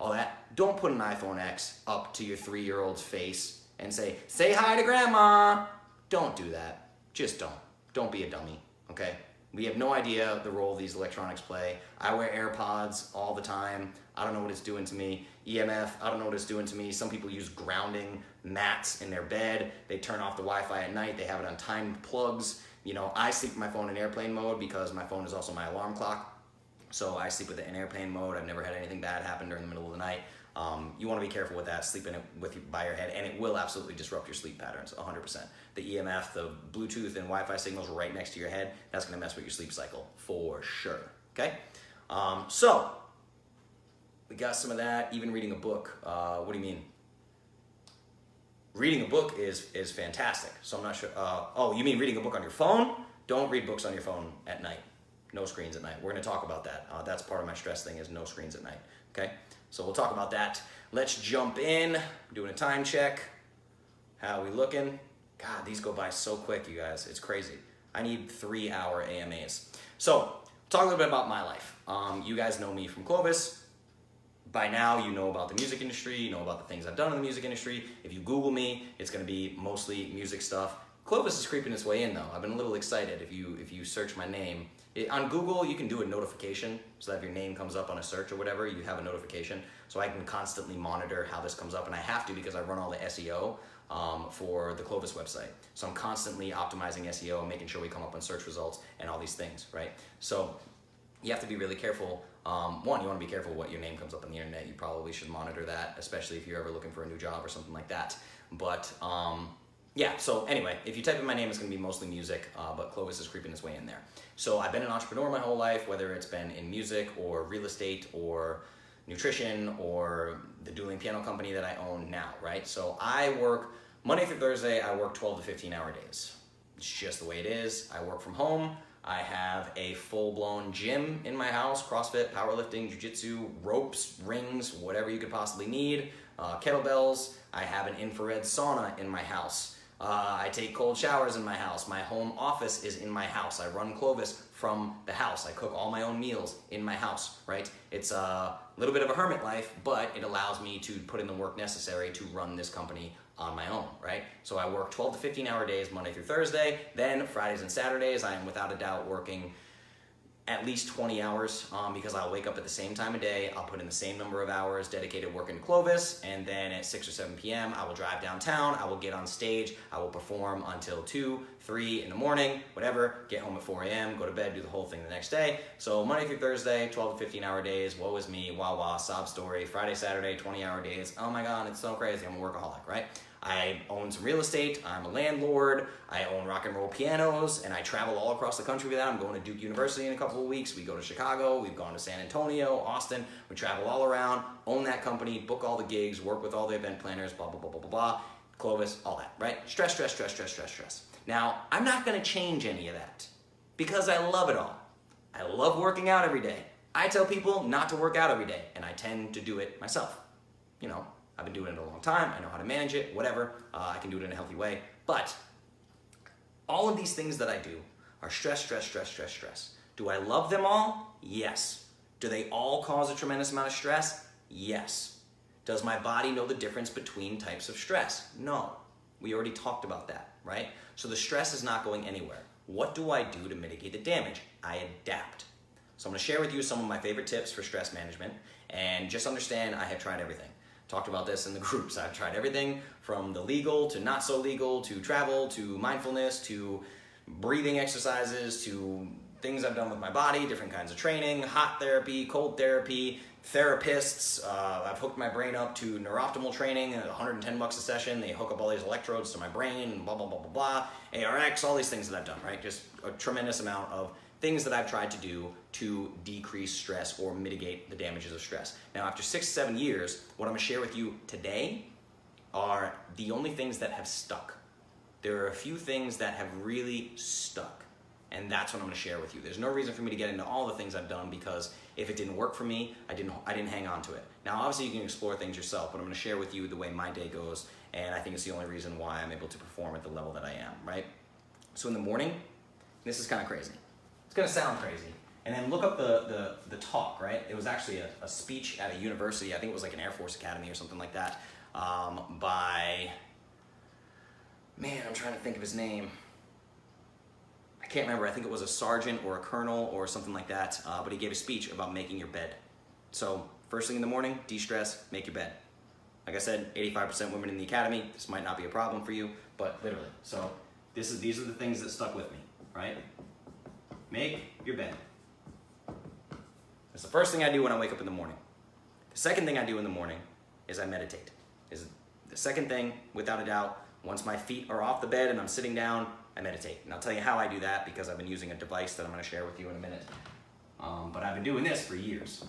all that. Don't put an iPhone X up to your 3-year-old's face and say hi to grandma. Don't do that. Just don't. Don't be a dummy, okay? We have no idea the role these electronics play. I wear AirPods all the time. I don't know what it's doing to me. EMF, I don't know what it's doing to me. Some people use grounding mats in their bed. They turn off the Wi-Fi at night. They have it on timed plugs. You know, I sleep with my phone in airplane mode because my phone is also my alarm clock. So I sleep with it in airplane mode. I've never had anything bad happen during the middle of the night. You want to be careful with that, sleeping by your head, and it will absolutely disrupt your sleep patterns, 100%. The EMF, the Bluetooth and Wi-Fi signals right next to your head, that's going to mess with your sleep cycle, for sure, okay? So, we got some of that, even reading a book. What do you mean? Reading a book is fantastic, so I'm not sure. Oh, you mean reading a book on your phone? Don't read books on your phone at night. No screens at night. We're going to talk about that. That's part of my stress thing is no screens at night, okay? So we'll talk about that. Let's jump in. I'm doing a time check. How are we looking? God, these go by so quick, you guys. It's crazy. I need 3-hour AMAs. So, talk a little bit about my life. You guys know me from Clovis. By now, you know about the music industry. You know about the things I've done in the music industry. If you Google me, it's going to be mostly music stuff. Clovis is creeping its way in, though. I've been a little excited. If you search my name, on Google, you can do a notification so that if your name comes up on a search or whatever, you have a notification. So I can constantly monitor how this comes up, and I have to because I run all the SEO for the Clovis website. So I'm constantly optimizing SEO and making sure we come up on search results and all these things, right? So you have to be really careful. One, you want to be careful what your name comes up on the internet. You probably should monitor that, especially if you're ever looking for a new job or something like that. But yeah, so anyway, if you type in my name, it's going to be mostly music, but Clovis is creeping its way in there. So I've been an entrepreneur my whole life, whether it's been in music or real estate or nutrition or the dueling piano company that I own now, right? So I work Monday through Thursday, I work 12 to 15-hour days. It's just the way it is. I work from home. I have a full-blown gym in my house, CrossFit, powerlifting, jiu-jitsu, ropes, rings, whatever you could possibly need, kettlebells. I have an infrared sauna in my house. I take cold showers in my house. My home office is in my house. I run Clovis from the house. I cook all my own meals in my house, right? It's a little bit of a hermit life, but it allows me to put in the work necessary to run this company on my own, right? So I work 12 to 15-hour days Monday through Thursday. Then Fridays and Saturdays, I am without a doubt working at least 20 hours because I'll wake up at the same time of day. I'll put in the same number of hours dedicated working to Clovis, and then at 6 or 7 p.m. I will drive downtown. I will get on stage. I will perform until 2, 3 in the morning, whatever. Get home at 4 a.m., go to bed, do the whole thing the next day. So Monday through Thursday, 12 to 15-hour days. Woe is me, wah wah, sob story. Friday, Saturday, 20-hour days. Oh my God, it's so crazy. I'm a workaholic, right? I own some real estate, I'm a landlord, I own rock and roll pianos, and I travel all across the country with that. I'm going to Duke University in a couple of weeks. We go to Chicago, we've gone to San Antonio, Austin. We travel all around, own that company, book all the gigs, work with all the event planners, blah, blah, blah, blah, blah, blah. Clovis, all that, right? Stress, stress, stress, stress, stress, stress. Now, I'm not gonna change any of that because I love it all. I love working out every day. I tell people not to work out every day, and I tend to do it myself. You know, I've been doing it a long time. I know how to manage it, whatever. I can do it in a healthy way. But all of these things that I do are stress, stress, stress, stress, stress. Do I love them all? Yes. Do they all cause a tremendous amount of stress? Yes. Does my body know the difference between types of stress? No. We already talked about that, right? So the stress is not going anywhere. What do I do to mitigate the damage? I adapt. So I'm going to share with you some of my favorite tips for stress management, and just understand I have tried everything. Talked about this in the groups. I've tried everything from the legal to not so legal to travel to mindfulness to breathing exercises to things I've done with my body, different kinds of training, hot therapy, cold therapy, therapists. I've hooked my brain up to neuroptimal training, $110 a session. They hook up all these electrodes to my brain, and blah, blah, blah, blah, blah. ARX, all these things that I've done, right? Just a tremendous amount of things that I've tried to do to decrease stress or mitigate the damages of stress. Now, after 6 to 7 years, what I'm gonna share with you today are the only things that have stuck. There are a few things that have really stuck. And that's what I'm gonna share with you. There's no reason for me to get into all the things I've done, because if it didn't work for me, I didn't hang on to it. Now, obviously you can explore things yourself, but I'm gonna share with you the way my day goes, and I think it's the only reason why I'm able to perform at the level that I am, right? So in the morning, this is kind of crazy. It's gonna sound crazy. And then look up the talk, right? It was actually a speech at a university. I think it was like an Air Force Academy or something like that, by, man, I'm trying to think of his name. I can't remember. I think it was a sergeant or a colonel or something like that, but he gave a speech about making your bed. So first thing in the morning, de-stress, make your bed. Like I said, 85% women in the academy. This might not be a problem for you, but literally. So these are the things that stuck with me, right? Make your bed. That's the first thing I do when I wake up in the morning. The second thing I do in the morning is I meditate. Is the second thing, without a doubt. Once my feet are off the bed and I'm sitting down, I meditate. And I'll tell you how I do that, because I've been using a device that I'm going to share with you in a minute. But I've been doing this for years.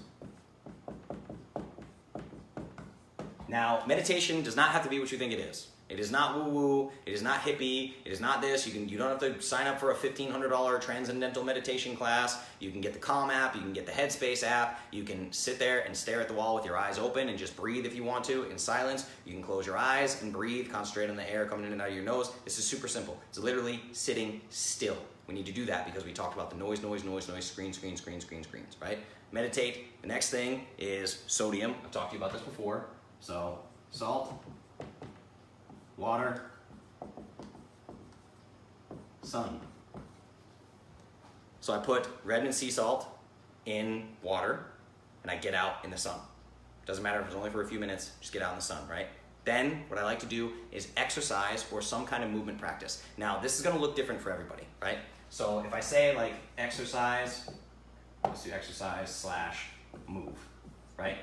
Now, meditation does not have to be what you think it is. It is not woo-woo. It is not hippie. It is not this. You don't have to sign up for a $1,500 transcendental meditation class. You can get the Calm app. You can get the Headspace app. You can sit there and stare at the wall with your eyes open and just breathe if you want to in silence. You can close your eyes and breathe. Concentrate on the air coming in and out of your nose. This is super simple. It's literally sitting still. We need to do that because we talked about the noise, screens, right? Meditate. The next thing is sodium. I've talked to you about this before. So salt, water, sun. So I put redmond sea salt in water and I get out in the sun. Doesn't matter if it's only for a few minutes, just get out in the sun, right? Then what I like to do is exercise or some kind of movement practice. Now this is gonna look different for everybody, right? So if I say like exercise, let's do exercise / move, right?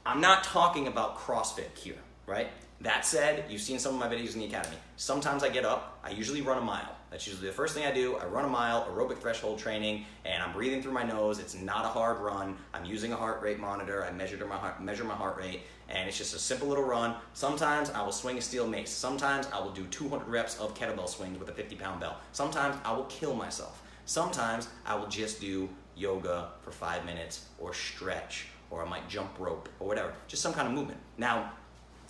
I'm not talking about CrossFit here, right? That said, you've seen some of my videos in the academy. Sometimes I get up, I usually run a mile. That's usually the first thing I do. I run a mile, aerobic threshold training, and I'm breathing through my nose. It's not a hard run. I'm using a heart rate monitor. I measure my heart rate, and it's just a simple little run. Sometimes I will swing a steel mace. Sometimes I will do 200 reps of kettlebell swings with a 50-pound bell. Sometimes I will kill myself. Sometimes I will just do yoga for 5 minutes or stretch, or I might jump rope or whatever. Just some kind of movement. Now,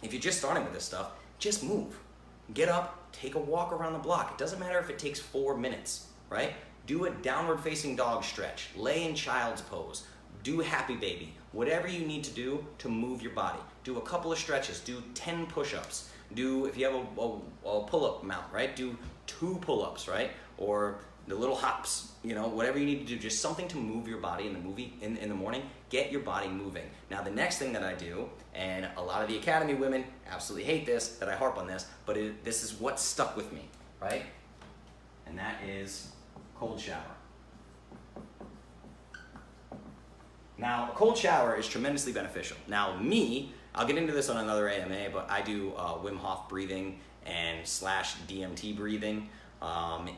if you're just starting with this stuff, just move. Get up, take a walk around the block. It doesn't matter if it takes 4 minutes, right? Do a downward facing dog stretch, lay in child's pose, do happy baby, whatever you need to do to move your body. Do a couple of stretches, do 10 push-ups, do, if you have a pull-up mount, right? Do 2 pull-ups, right? Or the little hops, whatever you need to do, just something to move your body in the morning. Get your body moving. Now the next thing that I do, and a lot of the academy women absolutely hate this, that I harp on this, but this is what stuck with me, right? And that is cold shower. Now, a cold shower is tremendously beneficial. Now me, I'll get into this on another AMA, but I do Wim Hof breathing and / DMT breathing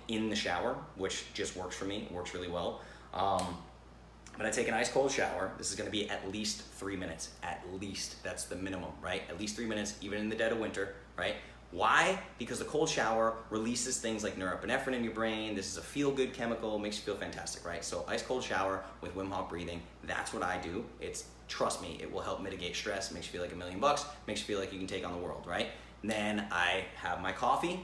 in the shower, which just works for me. It works really well. But I take an ice cold shower. This is gonna be at least 3 minutes. At least, that's the minimum, right? At least 3 minutes, even in the dead of winter, right? Why? Because the cold shower releases things like norepinephrine in your brain. This is a feel-good chemical, makes you feel fantastic, right? So ice cold shower with Wim Hof breathing, that's what I do. Trust me, it will help mitigate stress, makes you feel like $1 million, makes you feel like you can take on the world, right? And then I have my coffee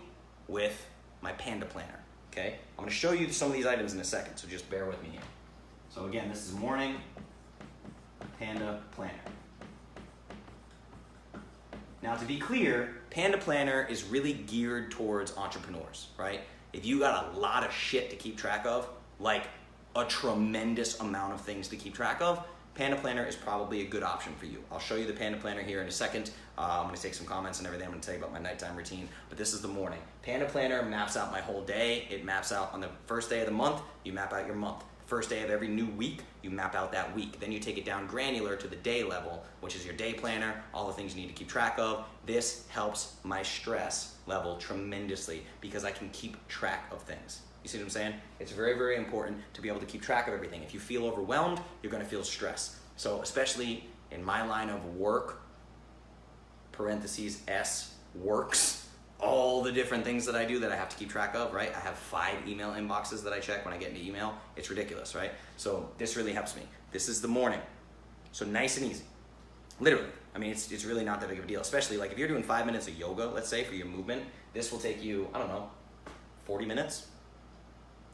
with my Panda planner, okay? I'm gonna show you some of these items in a second, so just bear with me here. So again, this is morning Panda planner. Now to be clear, Panda planner is really geared towards entrepreneurs, right? If you got a lot of shit to keep track of, like a tremendous amount of things to keep track of, Panda planner is probably a good option for you. I'll show you the Panda planner here in a second. I'm gonna take some comments and everything. I'm gonna tell you about my nighttime routine, but this is the morning. Panda planner maps out my whole day. It maps out on the first day of the month, you map out your month. First day of every new week, you map out that week. Then you take it down granular to the day level, which is your day planner, all the things you need to keep track of. This helps my stress level tremendously because I can keep track of things. You see what I'm saying? It's very, very important to be able to keep track of everything. If you feel overwhelmed, you're gonna feel stress. So especially in my line of work, parentheses S, works, all the different things that I do that I have to keep track of, right? I have 5 email inboxes that I check when I get into email. It's ridiculous, right? So this really helps me. This is the morning. So nice and easy. Literally. I mean, it's really not that big of a deal, especially like if you're doing 5 minutes of yoga, let's say, for your movement, this will take you, I don't know, 40 minutes,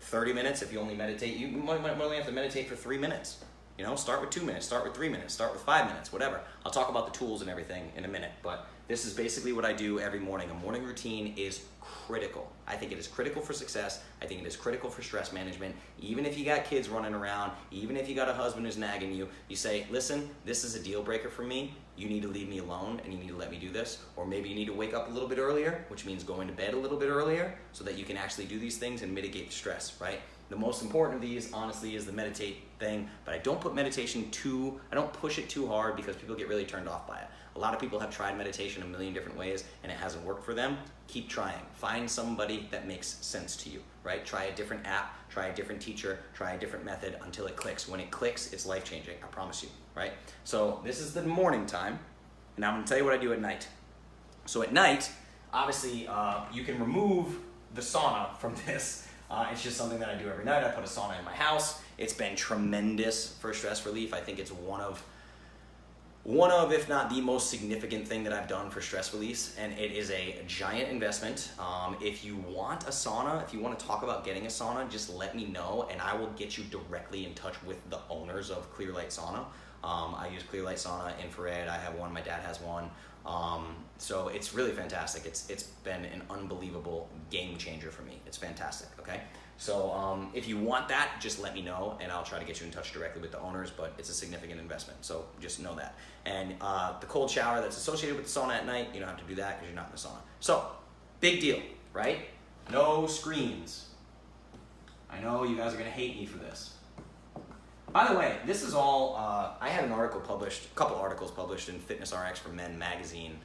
30 minutes. If you only meditate, you might only have to meditate for 3 minutes. You know, start with 2 minutes, start with 3 minutes, start with 5 minutes, whatever. I'll talk about the tools and everything in a minute, but this is basically what I do every morning. A morning routine is critical. I think it is critical for success. I think it is critical for stress management. Even if you got kids running around, even if you got a husband who's nagging you, you say, listen, this is a deal breaker for me. You need to leave me alone and you need to let me do this. Or maybe you need to wake up a little bit earlier, which means going to bed a little bit earlier so that you can actually do these things and mitigate the stress, right? The most important of these, honestly, is the meditate thing, but I don't put meditation I don't push it too hard because people get really turned off by it. A lot of people have tried meditation a million different ways and it hasn't worked for them. Keep trying. Find somebody that makes sense to you, right? Try a different app, try a different teacher, try a different method until it clicks. When it clicks, it's life-changing, I promise you, right? So this is the morning time, and now I'm gonna tell you what I do at night. So at night, obviously, you can remove the sauna from this. It's just something that I do every night. I put a sauna in my house. It's been tremendous for stress relief. I think it's one of, if not the most significant thing that I've done for stress release, and it is a giant investment. If you want a sauna, if you want to talk about getting a sauna, just let me know, and I will get you directly in touch with the owners of Clearlight Sauna. I use Clearlight Sauna, infrared. I have one. My dad has one. So it's really fantastic. It's been an unbelievable game changer for me. It's fantastic, okay? So if you want that, just let me know and I'll try to get you in touch directly with the owners, but it's a significant investment, so just know that. And the cold shower that's associated with the sauna at night, you don't have to do that because you're not in the sauna. So, big deal, right? No screens. I know you guys are gonna hate me for this. By the way, this is all, I had an article published, a couple articles published in Fitness RX for Men magazine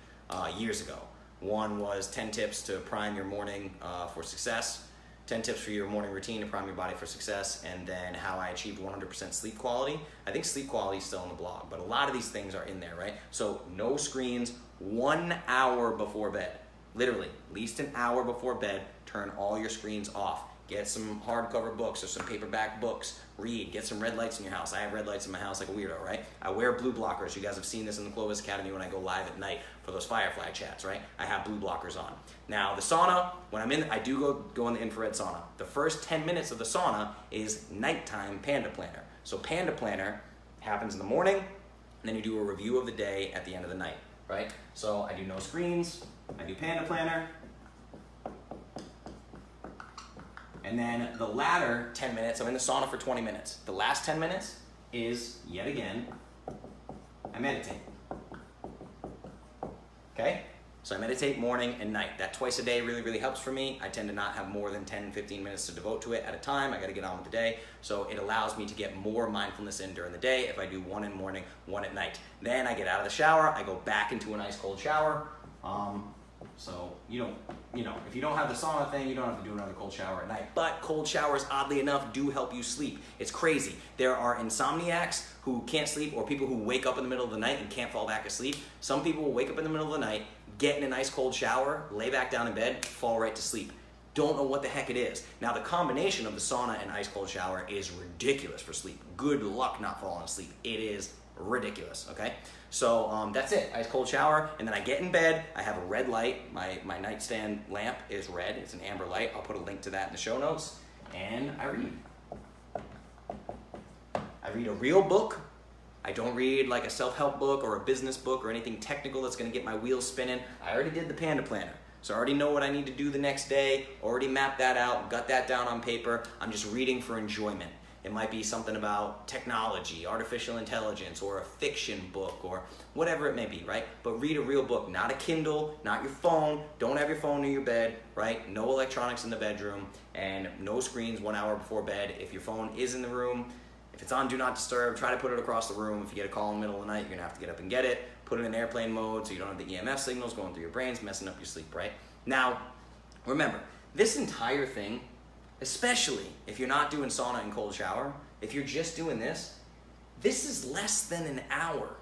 years ago. One was 10 tips to prime your morning for success, 10 tips for your morning routine to prime your body for success, and then how I achieved 100% sleep quality. I think sleep quality is still on the blog, but a lot of these things are in there, right? So no screens, 1 hour before bed. Literally, at least an hour before bed, turn all your screens off. Get some hardcover books or some paperback books. Read. Get some red lights in your house. I have red lights in my house like a weirdo, right? I wear blue blockers. You guys have seen this in the Clovis Academy when I go live at night for those Firefly chats, right? I have blue blockers on. Now, the sauna, when I'm in, I do go in the infrared sauna. The first 10 minutes of the sauna is nighttime Panda Planner. So Panda Planner happens in the morning, and then you do a review of the day at the end of the night, right? So I do no screens. I do Panda Planner. And then the latter 10 minutes, I'm in the sauna for 20 minutes. The last 10 minutes is, yet again, I meditate. Okay? So I meditate morning and night. That twice a day really, really helps for me. I tend to not have more than 10, 15 minutes to devote to it at a time. I gotta get on with the day. So it allows me to get more mindfulness in during the day if I do one in the morning, one at night. Then I get out of the shower, I go back into an ice cold shower. So if you don't have the sauna thing, you don't have to do another cold shower at night. But cold showers, oddly enough, do help you sleep. It's crazy. There are insomniacs who can't sleep, or people who wake up in the middle of the night and can't fall back asleep. Some people will wake up in the middle of the night, get in an ice cold shower, lay back down in bed, fall right to sleep. Don't know what the heck it is. Now the combination of the sauna and ice cold shower is ridiculous for sleep. Good luck not falling asleep. It is ridiculous, okay? So that's it, ice cold shower, and then I get in bed, I have a red light, my nightstand lamp is red, it's an amber light, I'll put a link to that in the show notes, and I read. I read a real book. I don't read like a self-help book or a business book or anything technical that's gonna get my wheels spinning. I already did the Panda Planner, so I already know what I need to do the next day, already mapped that out, got that down on paper. I'm just reading for enjoyment. It might be something about technology, artificial intelligence, or a fiction book, or whatever it may be, right? But read a real book, not a Kindle, not your phone. Don't have your phone near your bed, right? No electronics in the bedroom, and no screens 1 hour before bed. If your phone is in the room, if it's on Do Not Disturb, try to put it across the room. If you get a call in the middle of the night, you're gonna have to get up and get it. Put it in airplane mode so you don't have the EMF signals going through your brains, messing up your sleep, right? Now, remember, this entire thing, especially if you're not doing sauna and cold shower, if you're just doing this is less than an hour,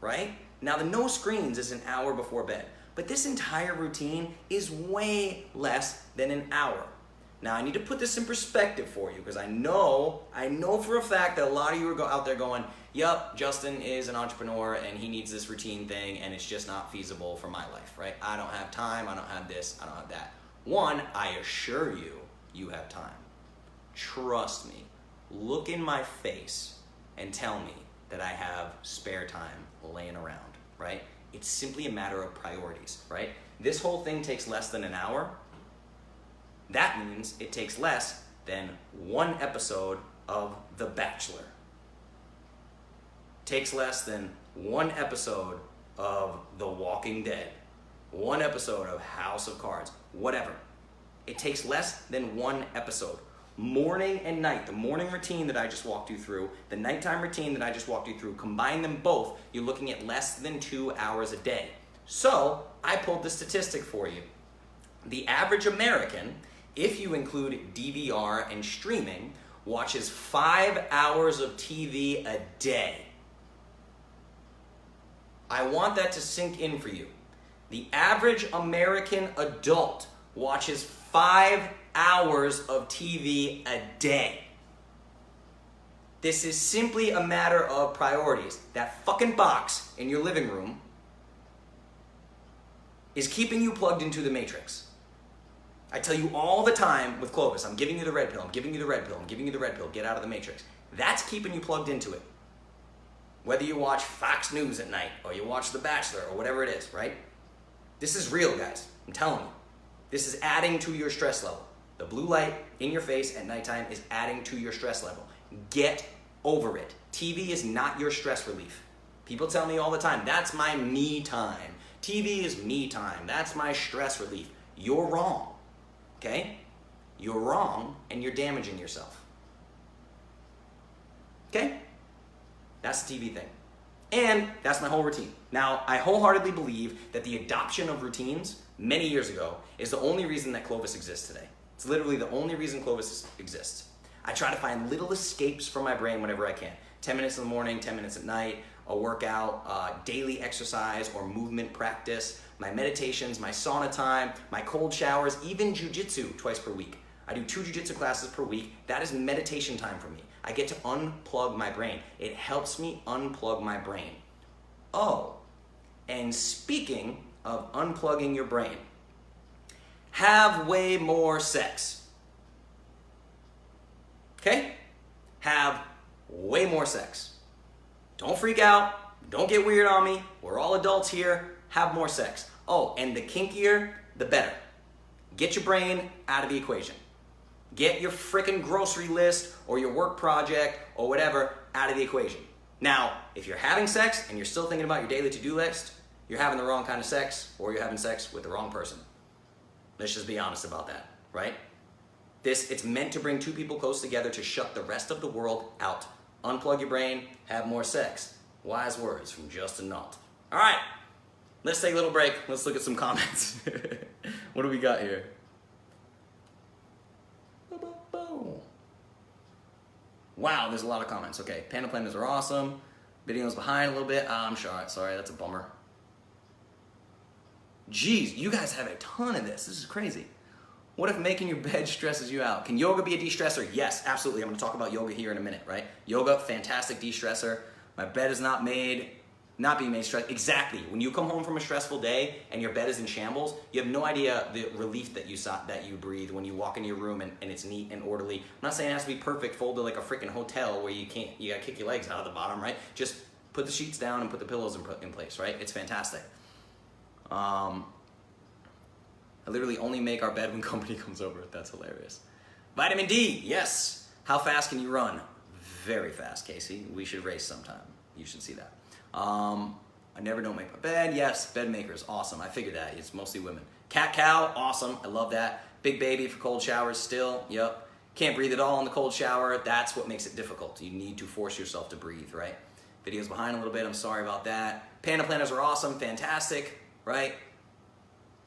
right? Now the no screens is an hour before bed, But this entire routine is way less than an hour. Now I need to put this in perspective for you because I know for a fact that a lot of you are out there going, yup, Justin is an entrepreneur and he needs this routine thing and it's just not feasible for my life, right? I don't have time, I don't have this, I don't have that. One, I assure you, you have time. Trust me. Look in my face and tell me that I have spare time laying around, right? It's simply a matter of priorities, right? This whole thing takes less than an hour. That means it takes less than one episode of The Bachelor. Takes less than one episode of The Walking Dead. One episode of House of Cards, whatever. It takes less than one episode. Morning and night, the morning routine that I just walked you through, the nighttime routine that I just walked you through, combine them both, you're looking at less than 2 hours a day. So, I pulled the statistic for you. The average American, if you include DVR and streaming, watches 5 hours of TV a day. I want that to sink in for you. The average American adult watches 5 hours of TV a day. This is simply a matter of priorities. That fucking box in your living room is keeping you plugged into the matrix. I tell you all the time with Clovis, I'm giving you the red pill, I'm giving you the red pill, I'm giving you the red pill, get out of the matrix. That's keeping you plugged into it. Whether you watch Fox News at night or you watch The Bachelor or whatever it is, right? This is real, guys. I'm telling you. This is adding to your stress level. The blue light in your face at nighttime is adding to your stress level. Get over it. TV is not your stress relief. People tell me all the time, that's my me time. TV is me time. That's my stress relief. You're wrong. Okay? You're wrong and you're damaging yourself. Okay? That's the TV thing. And that's my whole routine. Now, I wholeheartedly believe that the adoption of routines many years ago is the only reason that Clovis exists today. It's literally the only reason Clovis exists. I try to find little escapes from my brain whenever I can. 10 minutes in the morning, 10 minutes at night, a workout, daily exercise or movement practice, my meditations, my sauna time, my cold showers, even jujitsu twice per week. I do 2 jujitsu classes per week. That is meditation time for me. I get to unplug my brain. It helps me unplug my brain. Oh, and speaking of unplugging your brain, have way more sex. Okay? Have way more sex. Don't freak out. Don't get weird on me. We're all adults here. Have more sex. Oh, and the kinkier, the better. Get your brain out of the equation. Get your freaking grocery list or your work project or whatever out of the equation. Now, if you're having sex and you're still thinking about your daily to-do list, you're having the wrong kind of sex or you're having sex with the wrong person. Let's just be honest about that, right? It's meant to bring 2 people close together to shut the rest of the world out. Unplug your brain, have more sex. Wise words from Justin Nault. All right, let's take a little break. Let's look at some comments. What do we got here? Wow, there's a lot of comments. Okay, panda planners are awesome. Videos behind a little bit. I'm sorry, that's a bummer. Jeez, you guys have a ton of this. This is crazy. What if making your bed stresses you out? Can yoga be a de-stressor? Yes, absolutely. I'm going to talk about yoga here in a minute, right? Yoga, fantastic de-stressor. My bed is not being made stressed. Exactly. When you come home from a stressful day and your bed is in shambles, you have no idea the relief that you breathe when you walk into your room and it's neat and orderly. I'm not saying it has to be perfect, folded like a freaking hotel where you gotta kick your legs out of the bottom, right? Just put the sheets down and put the pillows in place, right? It's fantastic. I literally only make our bed when company comes over. That's hilarious. Vitamin D, yes. How fast can you run? Very fast, Casey. We should race sometime. You should see that. I never don't make my bed. Yes, bed makers, awesome. I figured that. It's mostly women. Cat cow, awesome. I love that. Big baby for cold showers still. Yep. Can't breathe at all in the cold shower. That's what makes it difficult. You need to force yourself to breathe, right? Videos behind a little bit. I'm sorry about that. Panda planners are awesome. Fantastic, right?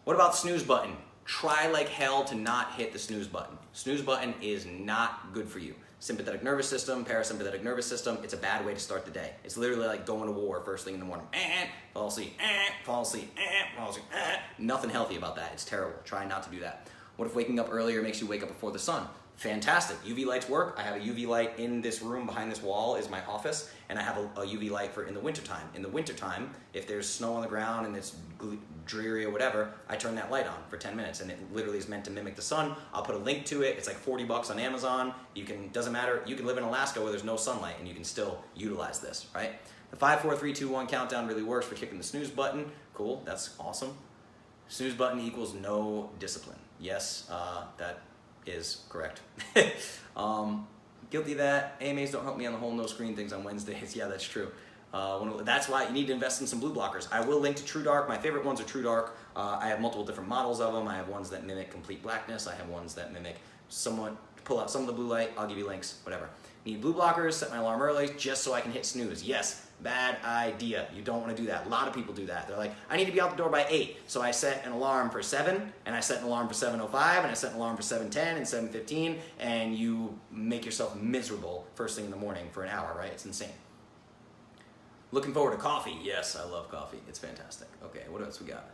What about the snooze button? Try like hell to not hit the snooze button. Snooze button is not good for you. sympathetic nervous system, parasympathetic nervous system. It's a bad way to start the day. It's literally like going to war first thing in the morning. Fall asleep, fall asleep, fall asleep. Nothing healthy about that. It's terrible. Try not to do that. What if waking up earlier makes you wake up before the sun? Fantastic. UV lights work. I have a UV light in this room. Behind this wall is my office, and I have a UV light for in the wintertime. In the wintertime, if there's snow on the ground and it's dreary or whatever, I turn that light on for 10 minutes, and it literally is meant to mimic the sun. I'll put a link to it. It's like $40 on Amazon. Doesn't matter. You can live in Alaska where there's no sunlight, and you can still utilize this, right? The 5, 4, 3, 2, 1 countdown really works for kicking the snooze button. Cool. That's awesome. Snooze button equals no discipline. Yes, that is correct. Guilty of that. AMAs don't help me on the whole no screen things on Wednesdays. Yeah, that's true. That's why you need to invest in some blue blockers. I will link to True Dark. My favorite ones are True Dark. I have multiple different models of them. I have ones that mimic complete blackness. I have ones that mimic somewhat, pull out some of the blue light. I'll give you links, whatever. Need blue blockers, set my alarm early just so I can hit snooze. Yes, bad idea. You don't want to do that. A lot of people do that. They're like, I need to be out the door by 8. So I set an alarm for 7, and I set an alarm for 7:05, and I set an alarm for 7:10 and 7:15, and you make yourself miserable first thing in the morning for an hour, right? It's insane. Looking forward to coffee. Yes, I love coffee. It's fantastic. Okay, what else we got?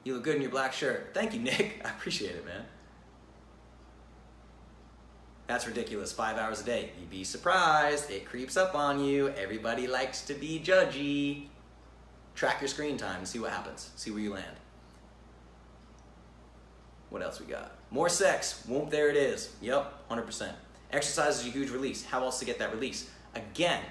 You look good in your black shirt. Thank you, Nick. I appreciate it, man. That's ridiculous. 5 hours a day. You'd be surprised. It creeps up on you. Everybody likes to be judgy. Track your screen time and see what happens. See where you land. What else we got? More sex. Whoop, there it is. Yep, 100%. Exercise is a huge release. How else to get that release? Again,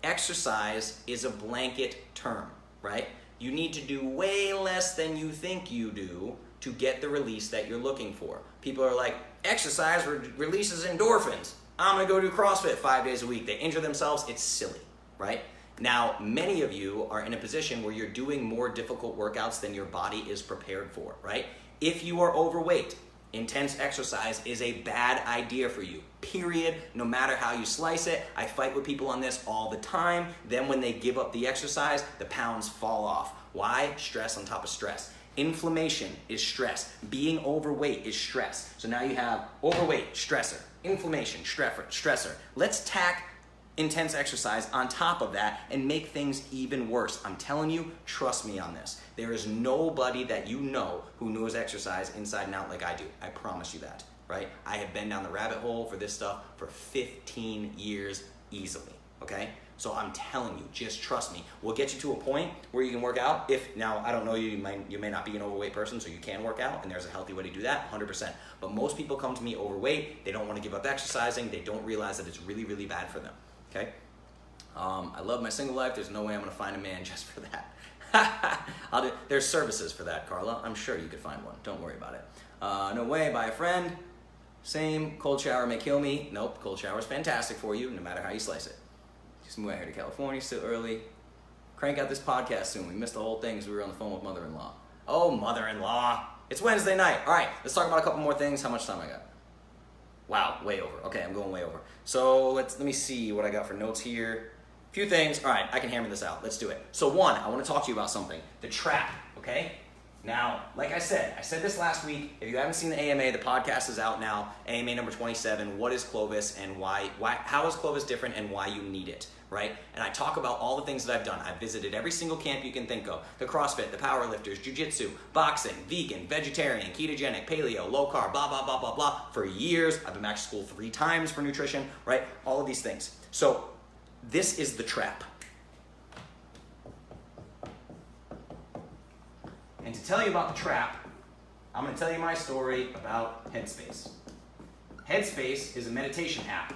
exercise is a blanket term, right? You need to do way less than you think you do to get the release that you're looking for. People are like, exercise releases endorphins. I'm gonna go do CrossFit 5 days a week. They injure themselves. It's silly, right? Now, many of you are in a position where you're doing more difficult workouts than your body is prepared for, right? If you are overweight, intense exercise is a bad idea for you, period. No matter how you slice it. I fight with people on this all the time. Then when they give up the exercise, the pounds fall off. Why? Stress on top of stress. Inflammation is stress. Being overweight is stress. So now you have overweight, stressor, inflammation, stressor. Let's tack intense exercise on top of that and make things even worse. I'm telling you, trust me on this. There is nobody that you know who knows exercise inside and out like I do. I promise you that, right? I have been down the rabbit hole for this stuff for 15 years easily, okay? So I'm telling you, just trust me. We'll get you to a point where you can work out. Now, I don't know, you may not be an overweight person, so you can work out, and there's a healthy way to do that, 100%. But most people come to me overweight. They don't want to give up exercising. They don't realize that it's really, really bad for them, okay? I love my single life. There's no way I'm going to find a man just for that. There's services for that, Carla. I'm sure you could find one. Don't worry about it. No way, by a friend. Same, cold shower may kill me. Nope, cold shower is fantastic for you, no matter how you slice it. Just moved out here to California, still early. Crank out this podcast soon. We missed the whole thing because we were on the phone with mother-in-law. Oh, mother-in-law. It's Wednesday night. All right, let's talk about a couple more things. How much time I got? Wow, way over. Okay, I'm going way over. So let me see what I got for notes here. A few things. All right, I can hammer this out. Let's do it. So one, I want to talk to you about something. The trap, okay? Now, like I said this last week. If you haven't seen the AMA, the podcast is out now. AMA number 27, what is Clovis and why how is Clovis different and why you need it, right? And I talk about all the things that I've done. I've visited every single camp you can think of. The CrossFit, the powerlifters, jiu-jitsu, boxing, vegan, vegetarian, ketogenic, paleo, low carb, blah, blah, blah, blah, blah. For years, I've been back to school 3 times for nutrition, right? All of these things. So this is the trap. And to tell you about the trap, I'm going to tell you my story about Headspace. Headspace is a meditation app.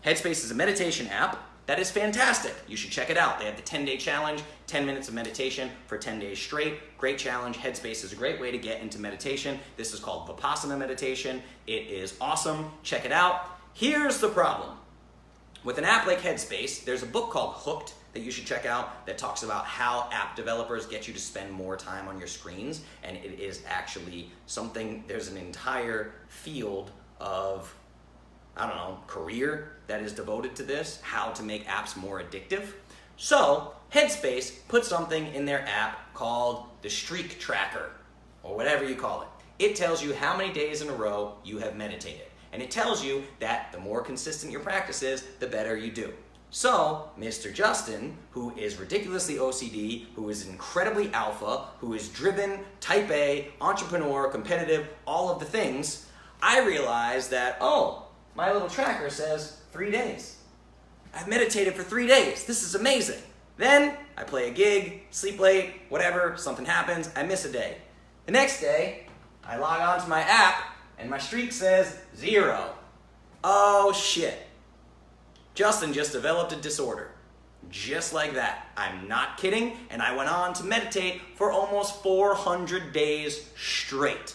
Headspace is a meditation app that is fantastic. You should check it out. They have the 10-day challenge, 10 minutes of meditation for 10 days straight. Great challenge. Headspace is a great way to get into meditation. This is called Vipassana meditation. It is awesome. Check it out. Here's the problem. With an app like Headspace, there's a book called Hooked that you should check out that talks about how app developers get you to spend more time on your screens. And it is actually something, there's an entire field of, career that is devoted to this, how to make apps more addictive. So Headspace put something in their app called the Streak Tracker, or whatever you call it. It tells you how many days in a row you have meditated. And it tells you that the more consistent your practice is, the better you do. So, Mr. Justin, who is ridiculously OCD, who is incredibly alpha, who is driven, type A, entrepreneur, competitive, all of the things, I realized that, oh, my little tracker says 3 days. I've meditated for 3 days. This is amazing. Then I play a gig, sleep late, whatever, something happens, I miss a day. The next day, I log on to my app and my streak says 0. Oh shit. Justin just developed a disorder. Just like that. I'm not kidding, and I went on to meditate for almost 400 days straight.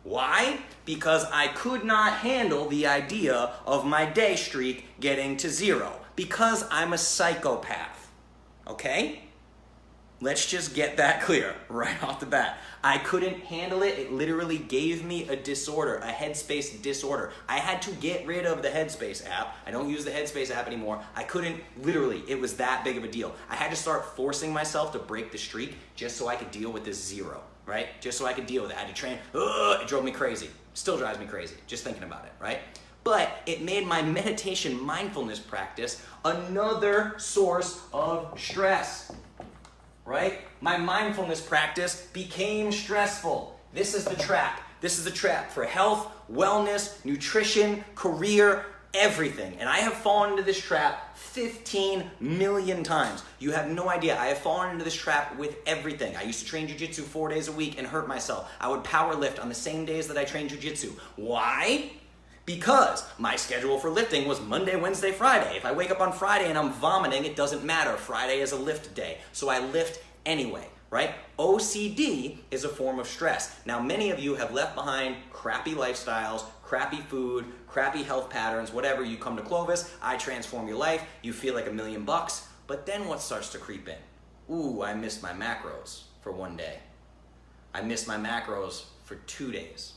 Why? Because I could not handle the idea of my day streak getting to 0. Because I'm a psychopath. Okay? Let's just get that clear right off the bat. I couldn't handle it. It literally gave me a disorder, a Headspace disorder. I had to get rid of the Headspace app. I don't use the Headspace app anymore. I couldn't, literally, it was that big of a deal. I had to start forcing myself to break the streak just so I could deal with this 0, right? Just so I could deal with it. I had to train. It drove me crazy. Still drives me crazy, just thinking about it, right? But it made my meditation mindfulness practice another source of stress. Right? My mindfulness practice became stressful. This is the trap. This is the trap for health, wellness, nutrition, career, everything. And I have fallen into this trap 15 million times. You have no idea. I have fallen into this trap with everything. I used to train jiu-jitsu 4 days a week and hurt myself. I would power lift on the same days that I trained jiu-jitsu. Why? Because my schedule for lifting was Monday, Wednesday, Friday. If I wake up on Friday and I'm vomiting, it doesn't matter. Friday is a lift day. So I lift anyway, right? OCD is a form of stress. Now, many of you have left behind crappy lifestyles, crappy food, crappy health patterns, whatever. You come to Clovis, I transform your life, you feel like $1 million bucks, but then what starts to creep in? Ooh, I missed my macros for 1 day. I missed my macros for 2 days.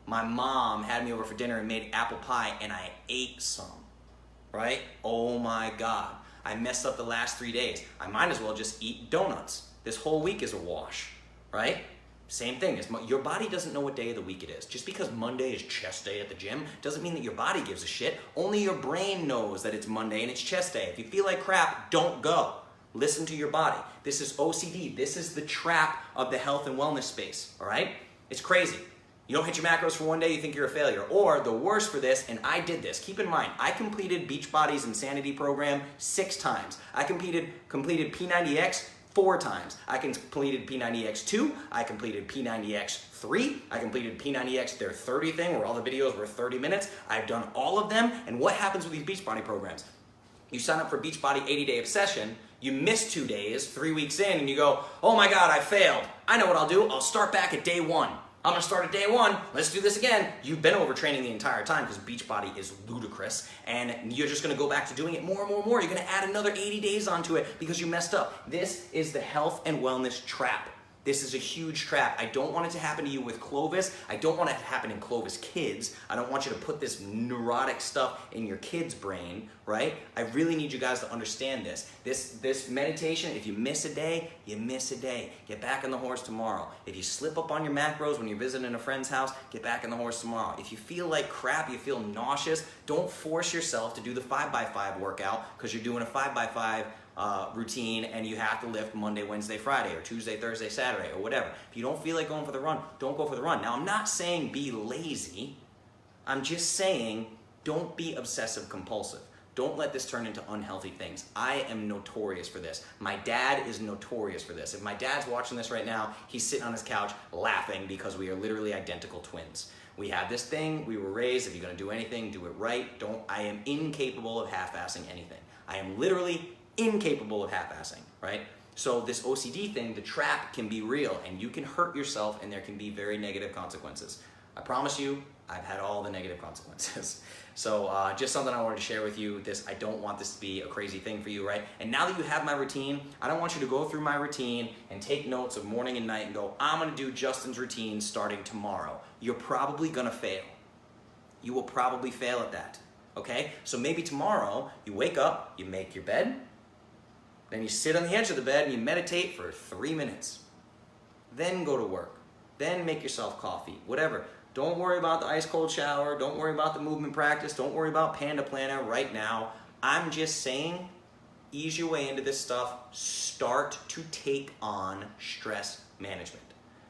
My mom had me over for dinner and made apple pie and I ate some, right? Oh my God. I messed up the last 3 days. I might as well just eat donuts. This whole week is a wash, right? Same thing. Your body doesn't know what day of the week it is. Just because Monday is chest day at the gym doesn't mean that your body gives a shit. Only your brain knows that it's Monday and it's chest day. If you feel like crap, don't go. Listen to your body. This is OCD. This is the trap of the health and wellness space, all right? It's crazy. You don't hit your macros for 1 day, you think you're a failure. Or the worst for this, and I did this, keep in mind, I completed Beachbody's Insanity program 6 times. I completed P90X 4 times. I completed P90X2, I completed P90X3, I completed P90X, their 30 thing, where all the videos were 30 minutes. I've done all of them, and what happens with these Beachbody programs? You sign up for Beachbody 80-day obsession, you miss 2 days, 3 weeks in, and you go, oh my God, I failed. I know what I'll do, I'll start back at day 1. I'm gonna start at day 1, let's do this again. You've been overtraining the entire time because Beachbody is ludicrous and you're just gonna go back to doing it more and more and more. You're gonna add another 80 days onto it because you messed up. This is the health and wellness trap. This is a huge trap. I don't want it to happen to you with Clovis. I don't want it to happen in Clovis kids. I don't want you to put this neurotic stuff in your kid's brain, right? I really need you guys to understand this. This meditation, if you miss a day, you miss a day. Get back on the horse tomorrow. If you slip up on your macros when you're visiting a friend's house, get back on the horse tomorrow. If you feel like crap, you feel nauseous, don't force yourself to do the 5x5 workout because you're doing a 5x5 routine and you have to lift Monday, Wednesday, Friday, or Tuesday, Thursday, Saturday, or whatever. If you don't feel like going for the run, don't go for the run. Now, I'm not saying be lazy. I'm just saying don't be obsessive compulsive. Don't let this turn into unhealthy things. I am notorious for this. My dad is notorious for this. If my dad's watching this right now, he's sitting on his couch laughing because we are literally identical twins. We have this thing, we were raised, if you're gonna do anything, do it right. I am incapable of half-assing anything. I am literally incapable of half-assing, right? So this OCD thing, the trap can be real and you can hurt yourself and there can be very negative consequences. I promise you, I've had all the negative consequences. So just something I wanted to share with you. I don't want this to be a crazy thing for you, right? And now that you have my routine, I don't want you to go through my routine and take notes of morning and night and go, I'm gonna do Justin's routine starting tomorrow. You're probably gonna fail. You will probably fail at that, okay? So maybe tomorrow, you wake up, you make your bed, then you sit on the edge of the bed and you meditate for 3 minutes. Then go to work. Then make yourself coffee, whatever. Don't worry about the ice cold shower. Don't worry about the movement practice. Don't worry about Panda Planner right now. I'm just saying, ease your way into this stuff. Start to take on stress management.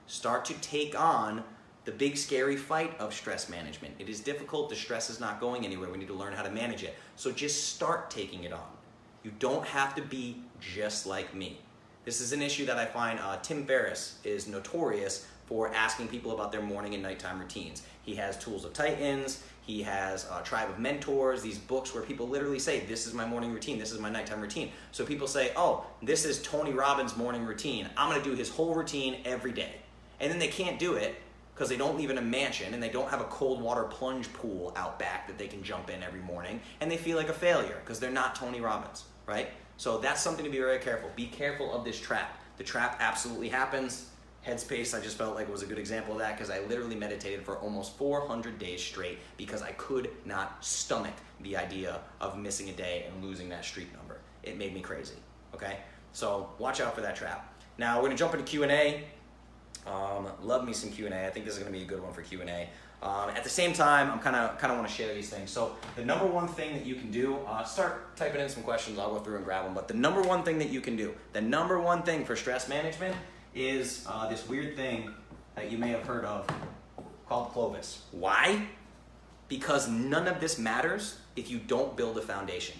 Start to take on the big scary fight of stress management. It is difficult. The stress is not going anywhere. We need to learn how to manage it. So just start taking it on. You don't have to be just like me. This is an issue that I find Tim Ferriss is notorious for asking people about their morning and nighttime routines. He has Tools of Titans, he has a Tribe of Mentors, these books where people literally say, this is my morning routine, this is my nighttime routine. So people say, oh, this is Tony Robbins' morning routine. I'm gonna do his whole routine every day. And then they can't do it because they don't live in a mansion and they don't have a cold water plunge pool out back that they can jump in every morning, and they feel like a failure because they're not Tony Robbins, right? So that's something to be very careful. Be careful of this trap. The trap absolutely happens. Headspace, I just felt like it was a good example of that because I literally meditated for almost 400 days straight because I could not stomach the idea of missing a day and losing that streak number. It made me crazy, okay? So watch out for that trap. Now we're gonna jump into Q&A. Love me some Q&A. I think this is gonna be a good one for Q&A. At the same time, I'm kind of want to share these things. So the number one thing that you can do, start typing in some questions. I'll go through and grab them. But the number one thing that you can do, the number one thing for stress management is this weird thing that you may have heard of called Clovis. Why? Because none of this matters if you don't build a foundation.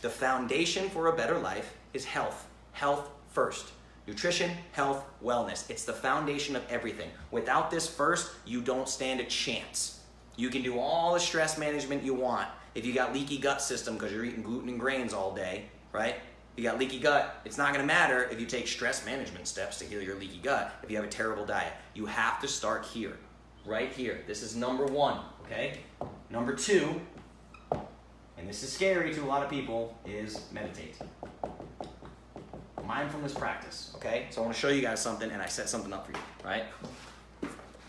The foundation for a better life is health. Health first. Nutrition, health, wellness. It's the foundation of everything. Without this first, you don't stand a chance. You can do all the stress management you want. If you got leaky gut system because you're eating gluten and grains all day, right? You got leaky gut, it's not gonna matter if you take stress management steps to heal your leaky gut if you have a terrible diet. You have to start here, right here. This is number one, okay? Number two, and this is scary to a lot of people, is meditate. Mindfulness practice, okay? So I want to show you guys something, and I set something up for you, right?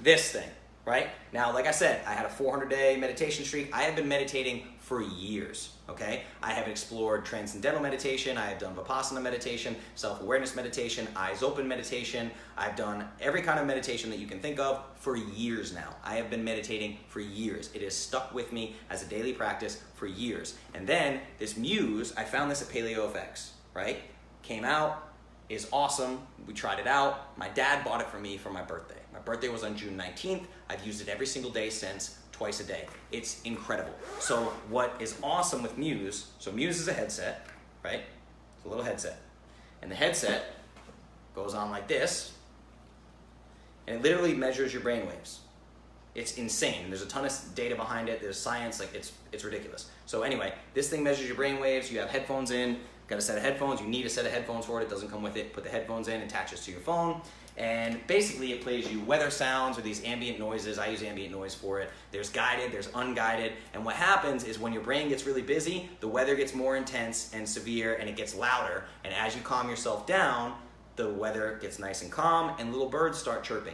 This thing, right? Now, like I said, I had a 400-day meditation streak. I have been meditating for years, okay? I have explored transcendental meditation. I have done Vipassana meditation, self-awareness meditation, eyes open meditation. I've done every kind of meditation that you can think of for years now. I have been meditating for years. It has stuck with me as a daily practice for years. And then this Muse, I found this at Paleo FX, right? Came out, is awesome. We tried it out. My dad bought it for me for my birthday. My birthday was on June 19th. I've used it every single day since, twice a day. It's incredible. So what is awesome with Muse, so Muse is a headset, right? It's a little headset. And the headset goes on like this, and it literally measures your brain waves. It's insane. There's a ton of data behind it. There's science, like it's ridiculous. So anyway, this thing measures your brain waves. You have headphones in. Got a set of headphones. You need a set of headphones for it. It doesn't come with it. Put the headphones in, attaches to your phone, and basically it plays you weather sounds or these ambient noises. I use ambient noise for it. There's guided, there's unguided, and what happens is when your brain gets really busy, the weather gets more intense and severe, and it gets louder, and as you calm yourself down, the weather gets nice and calm, and little birds start chirping.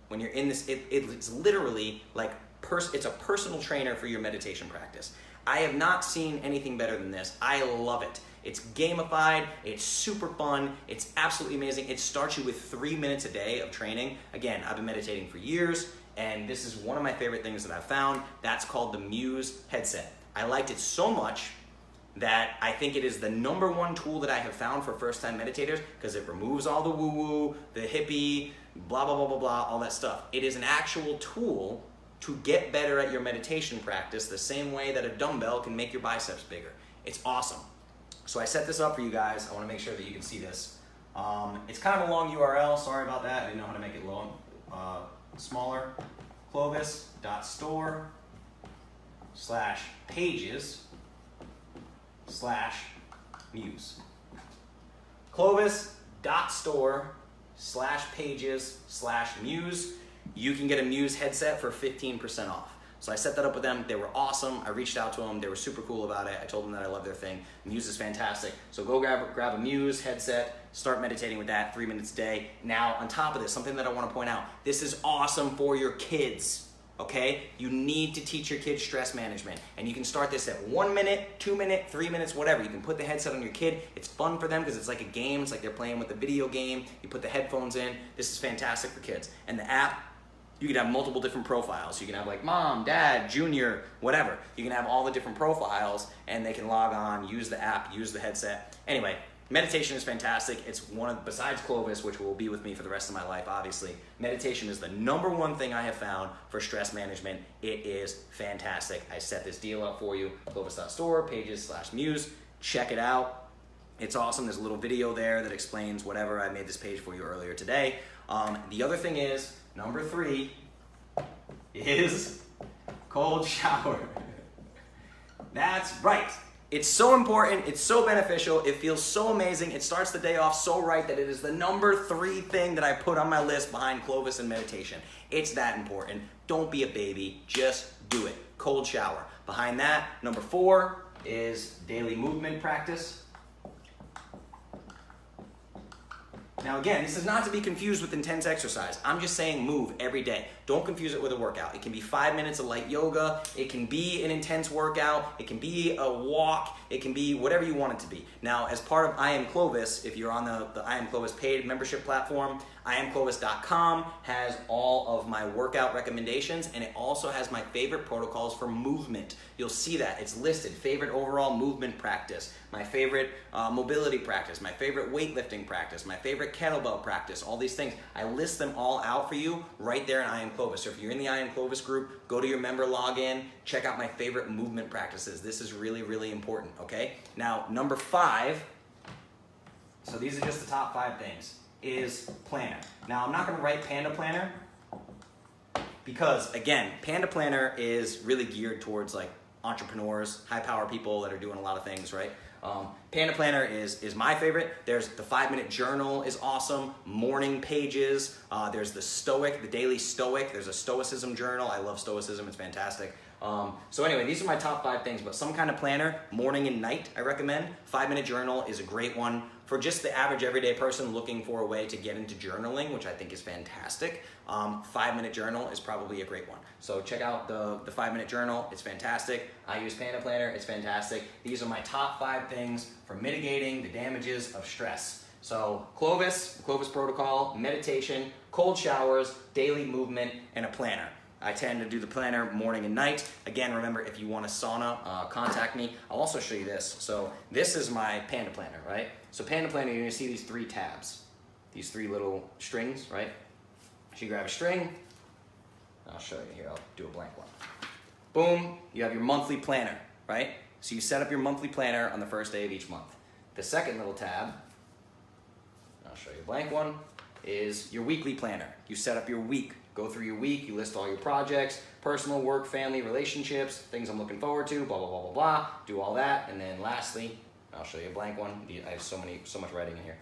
When you're in this, it's literally like, it's a personal trainer for your meditation practice. I have not seen anything better than this. I love it. It's gamified, it's super fun, it's absolutely amazing. It starts you with 3 minutes a day of training. Again, I've been meditating for years, and this is one of my favorite things that I've found. That's called the Muse headset. I liked it so much that I think it is the number one tool that I have found for first-time meditators because it removes all the woo-woo, the hippie, blah, blah, blah, blah, blah, all that stuff. It is an actual tool to get better at your meditation practice the same way that a dumbbell can make your biceps bigger. It's awesome. So I set this up for you guys. I want to make sure that you can see this. It's kind of a long URL. Sorry about that. I didn't know how to make it long. Smaller. Clovis.store/pages/Muse. Clovis.store/pages/Muse. You can get a Muse headset for 15% off. So I set that up with them. They were awesome. I reached out to them. They were super cool about it. I told them that I love their thing. Muse is fantastic. So go grab a Muse headset, start meditating with that 3 minutes a day. Now, on top of this, something that I want to point out, this is awesome for your kids, okay? You need to teach your kids stress management. And you can start this at 1 minute, 2 minutes, 3 minutes, whatever. You can put the headset on your kid. It's fun for them because it's like a game. It's like they're playing with a video game. You put the headphones in. This is fantastic for kids. And the app You can have multiple different profiles. You can have like mom, dad, junior, whatever. You can have all the different profiles and they can log on, use the app, use the headset. Anyway, meditation is fantastic. It's one of, besides Clovis, which will be with me for the rest of my life, obviously, meditation is the number one thing I have found for stress management. It is fantastic. I set this deal up for you, clovis.store, pages/muse. Check it out. It's awesome. There's a little video there that explains whatever. I made this page for you earlier today. The other thing is, number 3 is cold shower. That's right. It's so important. It's so beneficial. It feels so amazing. It starts the day off so right that it is the number 3 thing that I put on my list behind Clovis and meditation. It's that important. Don't be a baby. Just do it. Cold shower. Behind that, number 4 is daily movement practice. Now again, this is not to be confused with intense exercise. I'm just saying move every day. Don't confuse it with a workout. It can be 5 minutes of light yoga. It can be an intense workout. It can be a walk. It can be whatever you want it to be. Now, as part of I Am Clovis, if you're on the I Am Clovis paid membership platform, IamClovis.com has all of my workout recommendations, and it also has my favorite protocols for movement. You'll see that. It's listed. Favorite overall movement practice, my favorite mobility practice, my favorite weightlifting practice, my favorite kettlebell practice, all these things. I list them all out for you right there in I Am Clovis. So if you're in the I Am Clovis group, go to your member login, check out my favorite movement practices. This is really, really important, okay? Now, number 5, so these are just the top 5 things, is planner. Now, I'm not gonna write Panda Planner because, again, Panda Planner is really geared towards like entrepreneurs, high power people that are doing a lot of things, right? Panda Planner is my favorite. There's the 5-minute journal is awesome. Morning pages. There's the Stoic, the Daily Stoic. There's a Stoicism journal. I love Stoicism. It's fantastic. So anyway, these are my top 5 things, but some kind of planner, morning and night, I recommend. 5-minute journal is a great one for just the average everyday person looking for a way to get into journaling, which I think is fantastic. 5-minute journal is probably a great one. So check out the 5-minute journal. It's fantastic. I use Panda Planner. It's fantastic. These are my top 5 things for mitigating the damages of stress. So Clovis, the Clovis protocol, meditation, cold showers, daily movement, and a planner. I tend to do the planner morning and night. Again, remember, if you want a sauna, contact me. I'll also show you this. So this is my Panda Planner, right? So Panda Planner, you're gonna see these 3 tabs, these 3 little strings, right? So you grab a string. I'll show you here. I'll do a blank one. Boom, you have your monthly planner, right? So you set up your monthly planner on the first day of each month. The second little tab, I'll show you a blank one, is your weekly planner. You set up your week. Go through your week, you list all your projects, personal, work, family, relationships, things I'm looking forward to, blah, blah, blah, blah, blah. Do all that. And then lastly, I'll show you a blank one. I have so much writing in here.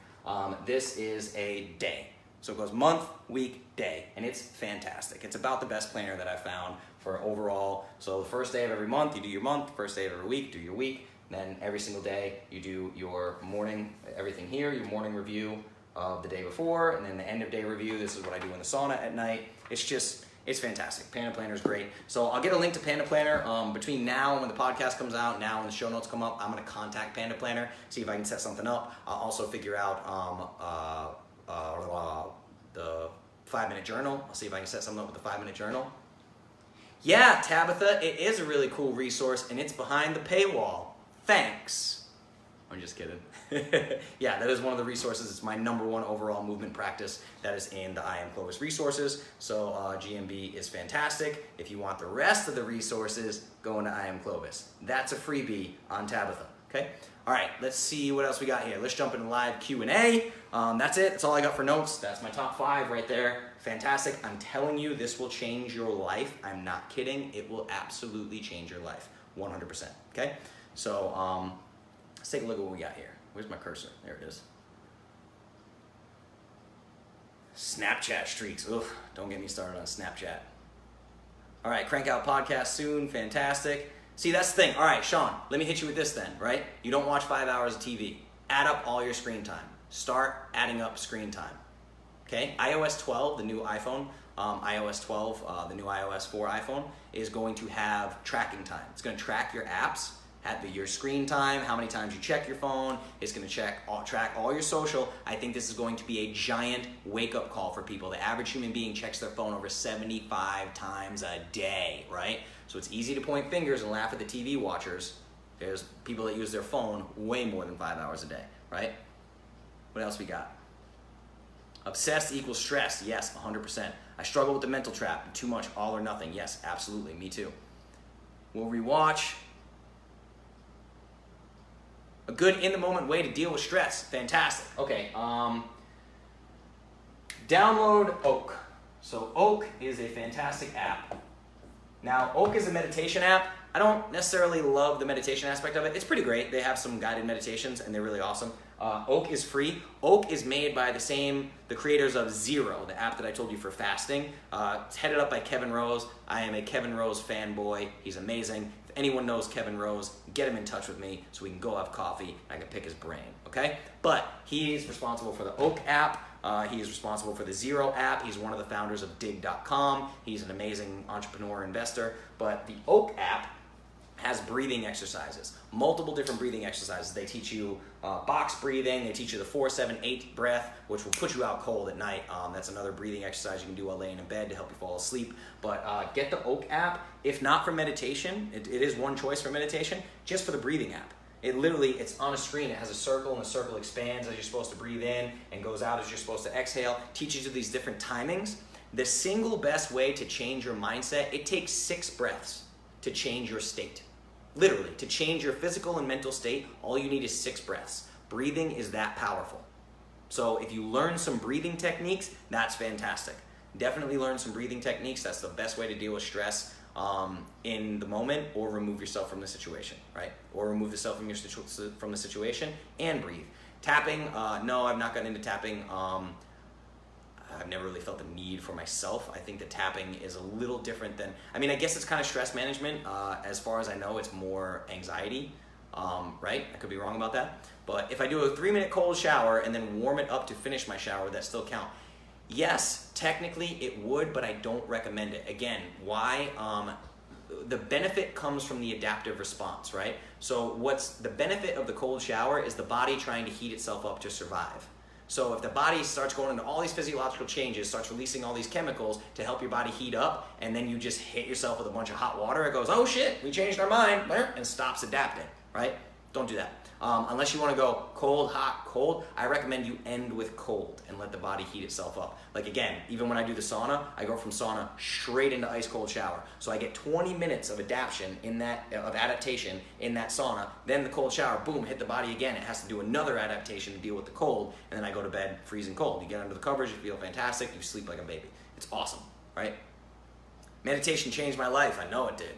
This is a day. So it goes month, week, day, and it's fantastic. It's about the best planner that I've found for overall. So the first day of every month, you do your month. First day of every week, do your week. Then every single day, you do your morning, everything here, your morning review of the day before, and then the end of day review. This is what I do in the sauna at night. It's fantastic. Panda Planner is great. So I'll get a link to Panda Planner between now and when the podcast comes out, now when the show notes come up. I'm gonna contact Panda Planner, see if I can set something up. I'll also figure out the 5-minute journal. I'll see if I can set something up with the 5-minute journal. Yeah, Tabitha, it is a really cool resource and it's behind the paywall. Thanks. I'm just kidding. Yeah, that is one of the resources. It's my #1 overall movement practice that is in the I Am Clovis resources. So GMB is fantastic. If you want the rest of the resources, go into I Am Clovis. That's a freebie on Tabitha, okay? All right, let's see what else we got here. Let's jump into live Q&A. That's it. That's all I got for notes. That's my top 5 right there. Fantastic. I'm telling you, this will change your life. I'm not kidding. It will absolutely change your life, 100%, okay? So let's take a look at what we got here. Where's my cursor? There it is. Snapchat streaks. Ugh, don't get me started on Snapchat. All right, crank out podcast soon. Fantastic. See, that's the thing. All right, Sean, let me hit you with this then, right? You don't watch 5 hours of TV. Add up all your screen time. Start adding up screen time. Okay? iOS 12, the new iPhone, iOS 12, the new iOS 4 iPhone, is going to have tracking time. It's going to track your apps Your screen time, how many times you check your phone. It's going to track all your social. I think this is going to be a giant wake-up call for people. The average human being checks their phone over 75 times a day, right? So it's easy to point fingers and laugh at the TV watchers. There's people that use their phone way more than 5 hours a day, right? What else we got? Obsessed equals stress. Yes, 100%. I struggle with the mental trap. Too much, all or nothing. Yes, absolutely. Me too. We'll rewatch. A good in-the-moment way to deal with stress. Fantastic. Okay. Download Oak. So Oak is a fantastic app. Now, Oak is a meditation app. I don't necessarily love the meditation aspect of it. It's pretty great. They have some guided meditations, and they're really awesome. Oak is free. Oak is made by the creators of Zero, the app that I told you for fasting. It's headed up by Kevin Rose. I am a Kevin Rose fanboy. He's amazing. If anyone knows Kevin Rose, get him in touch with me so we can go have coffee and I can pick his brain, okay? But he's responsible for the Oak app. He is responsible for the Zero app. He's one of the founders of dig.com. He's an amazing entrepreneur, investor. But the Oak app has breathing exercises, multiple different breathing exercises. They teach you box breathing. They teach you the 4-7-8 breath, which will put you out cold at night. That's another breathing exercise you can do while laying in bed to help you fall asleep. But get the Oak app. If not for meditation, it is one choice for meditation, just for the breathing app. It's on a screen. It has a circle, and the circle expands as you're supposed to breathe in and goes out as you're supposed to exhale. Teaches you these different timings. The single best way to change your mindset, it takes 6 breaths to change your state. Literally, to change your physical and mental state, all you need is 6 breaths. Breathing is that powerful. So if you learn some breathing techniques, that's fantastic. Definitely learn some breathing techniques. That's the best way to deal with stress in the moment, or remove yourself from the situation, right? Or remove yourself from the situation and breathe. Tapping, no, I've not gotten into tapping. I've never really felt the need for myself. I think that tapping is a little different than, I guess it's kind of stress management. As far as I know, it's more anxiety, right? I could be wrong about that. But if I do a 3-minute cold shower and then warm it up to finish my shower, would that still count? Yes, technically it would, but I don't recommend it. Again, why? The benefit comes from the adaptive response, right? So what's the benefit of the cold shower is the body trying to heat itself up to survive. So if the body starts going into all these physiological changes, starts releasing all these chemicals to help your body heat up, and then you just hit yourself with a bunch of hot water, it goes, oh shit, we changed our mind, and stops adapting, right? Don't do that. Unless you want to go cold, hot, cold, I recommend you end with cold and let the body heat itself up. Like again, even when I do the sauna, I go from sauna straight into ice cold shower. So I get 20 minutes of adaptation in that sauna. Then the cold shower, boom, hit the body again. It has to do another adaptation to deal with the cold, and then I go to bed freezing cold. You get under the covers, you feel fantastic, you sleep like a baby. It's awesome, right? Meditation changed my life. I know it did.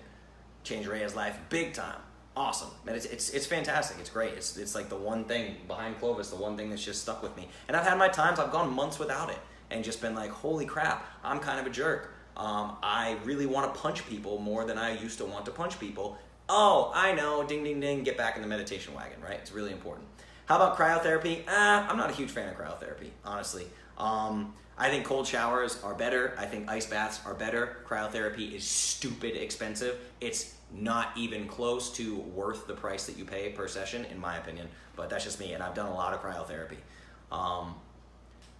Changed Rhea's life big time. Awesome. It's fantastic. It's great. It's like the one thing behind Clovis, the one thing that's just stuck with me. And I've had my times, I've gone months without it and just been like, holy crap, I'm kind of a jerk. I really want to punch people more than I used to want to punch people. Oh, I know, ding, ding, ding, get back in the meditation wagon, right? It's really important. How about cryotherapy? I'm not a huge fan of cryotherapy, honestly. I think cold showers are better. I think ice baths are better. Cryotherapy is stupid expensive. It's not even close to worth the price that you pay per session, in my opinion. But that's just me, and I've done a lot of cryotherapy.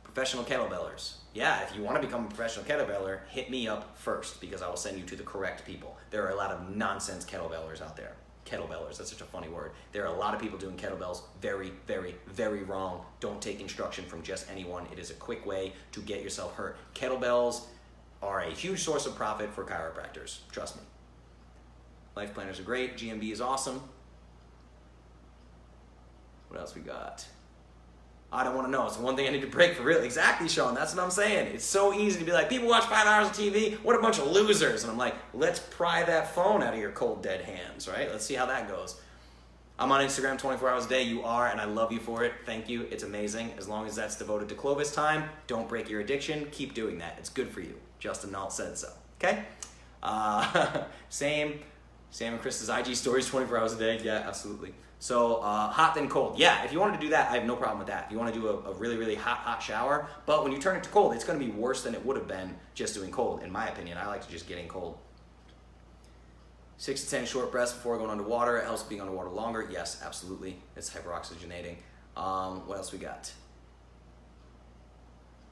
Professional kettlebellers. Yeah, if you want to become a professional kettlebeller, hit me up first, because I will send you to the correct people. There are a lot of nonsense kettlebellers out there. Kettlebellers, that's such a funny word. There are a lot of people doing kettlebells very, very, very wrong. Don't take instruction from just anyone. It is a quick way to get yourself hurt. Kettlebells are a huge source of profit for chiropractors, trust me. Life planners are great. GMB is awesome. What else we got? I don't want to know. It's the one thing I need to break for real. Exactly, Sean. That's what I'm saying. It's so easy to be like, people watch 5 hours of TV. What a bunch of losers. And I'm like, let's pry that phone out of your cold, dead hands, right? Let's see how that goes. I'm on Instagram 24 hours a day. You are, and I love you for it. Thank you. It's amazing. As long as that's devoted to Clovis time, don't break your addiction. Keep doing that. It's good for you. Justin Nault said so. Okay? Sam and Chris's IG stories 24 hours a day. Yeah, absolutely. So hot then cold. Yeah, if you wanted to do that, I have no problem with that. If you want to do a really, really hot shower, but when you turn it to cold, it's going to be worse than it would have been just doing cold, in my opinion. I like to just get in cold. 6 to 10 short breaths before going underwater. It helps being underwater longer. Yes, absolutely. It's hyperoxygenating. What else we got?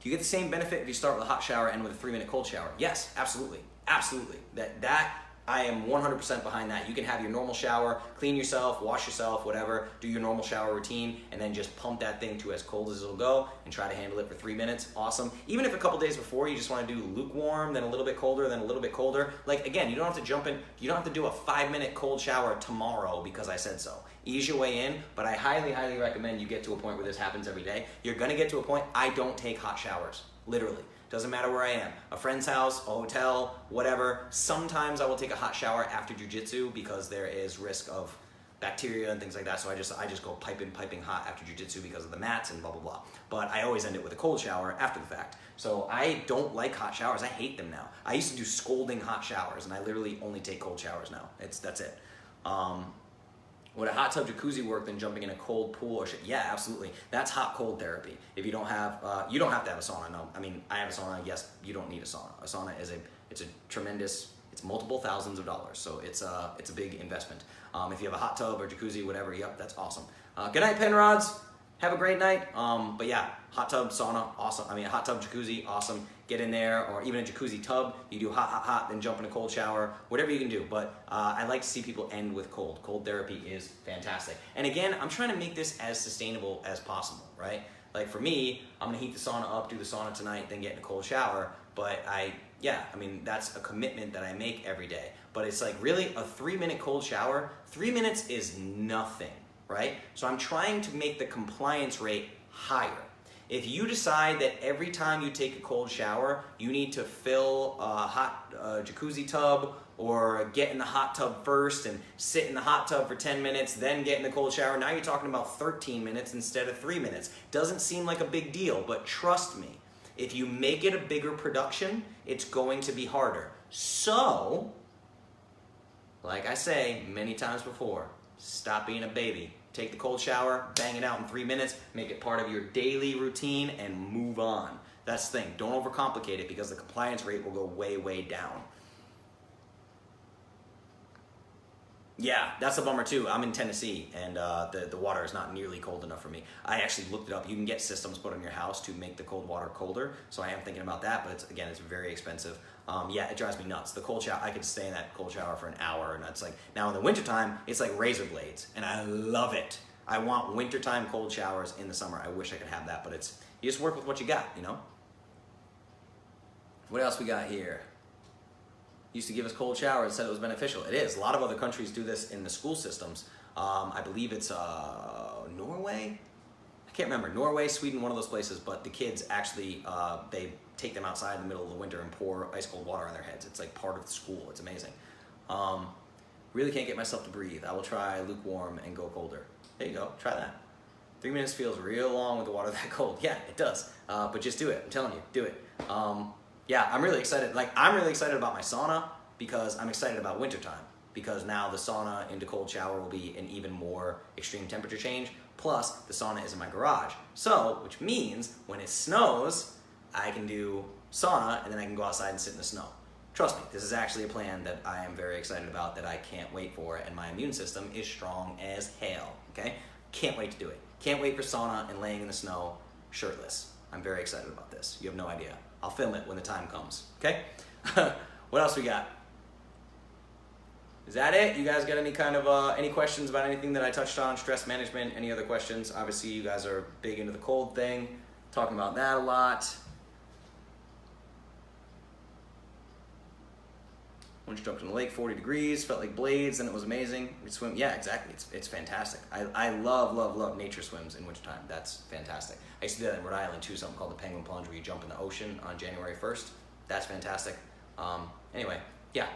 Do you get the same benefit if you start with a hot shower and with a 3-minute cold shower? Yes, absolutely. Absolutely. That I am 100% behind that. You can have your normal shower, clean yourself, wash yourself, whatever, do your normal shower routine, and then just pump that thing to as cold as it'll go and try to handle it for 3 minutes. Awesome. Even if a couple days before you just want to do lukewarm, then a little bit colder, then a little bit colder. Like, again, you don't have to jump in, you don't have to do a 5-minute cold shower tomorrow because I said so. Ease your way in, but I highly, highly recommend you get to a point where this happens every day. You're gonna get to a point, I don't take hot showers, literally. Doesn't matter where I am, a friend's house, a hotel, whatever. Sometimes I will take a hot shower after jujitsu because there is risk of bacteria and things like that. So I just go piping hot after jujitsu because of the mats and blah, blah, blah. But I always end it with a cold shower after the fact. So I don't like hot showers. I hate them now. I used to do scolding hot showers and I literally only take cold showers now. That's it. Would a hot tub jacuzzi work than jumping in a cold pool or shit? Yeah, absolutely. That's hot cold therapy. If you don't have, you don't have to have a sauna. No, I mean, I have a sauna. Yes, you don't need a sauna. A sauna is it's a tremendous, it's multiple thousands of dollars. So it's a big investment. If you have a hot tub or jacuzzi, whatever, yep, that's awesome. Good night, Penrods. Have a great night. But yeah, hot tub, sauna, awesome. I mean, a hot tub, jacuzzi, awesome. Get in there, or even a jacuzzi tub. You do hot, then jump in a cold shower, whatever you can do. But I like to see people end with cold. Cold therapy is fantastic. And again, I'm trying to make this as sustainable as possible, right? Like for me, I'm gonna heat the sauna up, do the sauna tonight, then get in a cold shower. But I mean, that's a commitment that I make every day. But it's like really a 3-minute cold shower, 3 minutes is nothing, right? So I'm trying to make the compliance rate higher. If you decide that every time you take a cold shower, you need to fill a hot jacuzzi tub or get in the hot tub first and sit in the hot tub for 10 minutes, then get in the cold shower, now you're talking about 13 minutes instead of 3 minutes. Doesn't seem like a big deal, but trust me, if you make it a bigger production, it's going to be harder. So, like I say many times before, stop being a baby. Take the cold shower, bang it out in 3 minutes, make it part of your daily routine, and move on. That's the thing. Don't overcomplicate it because the compliance rate will go way, way down. Yeah, that's a bummer too. I'm in Tennessee, and the water is not nearly cold enough for me. I actually looked it up. You can get systems put in your house to make the cold water colder, so I am thinking about that, but it's very expensive. Yeah, it drives me nuts. The cold shower, I could stay in that cold shower for an hour, and that's like, now in the wintertime, it's like razor blades, and I love it. I want wintertime cold showers in the summer. I wish I could have that, but you just work with what you got, you know? What else we got here? Used to give us cold showers, said it was beneficial. It is. A lot of other countries do this in the school systems. I believe it's Norway? I can't remember. Norway, Sweden, one of those places, but the kids actually, they take them outside in the middle of the winter and pour ice cold water on their heads. It's like part of the school. It's amazing. Really can't get myself to breathe. I will try lukewarm and go colder. There you go. Try that. 3 minutes feels real long with the water that cold. Yeah, it does. But just do it. I'm telling you, do it. Yeah, I'm really excited. Like, I'm really excited about my sauna because I'm excited about wintertime because now the sauna into cold shower will be an even more extreme temperature change. Plus, the sauna is in my garage. So, which means when it snows, I can do sauna and then I can go outside and sit in the snow. Trust me, this is actually a plan that I am very excited about that I can't wait for, and my immune system is strong as hell, okay? Can't wait to do it. Can't wait for sauna and laying in the snow shirtless. I'm very excited about this. You have no idea. I'll film it when the time comes, okay? What else we got? Is that it? You guys got any kind of, any questions about anything that I touched on? Stress management, any other questions? Obviously, you guys are big into the cold thing, talking about that a lot. Once jumped in the lake, 40 degrees, felt like blades, and it was amazing. We swim, yeah, exactly, it's fantastic. I love nature swims in wintertime. That's fantastic. I used to do that in Rhode Island too, something called the penguin plunge where you jump in the ocean on January 1st. That's fantastic. Anyway, yeah.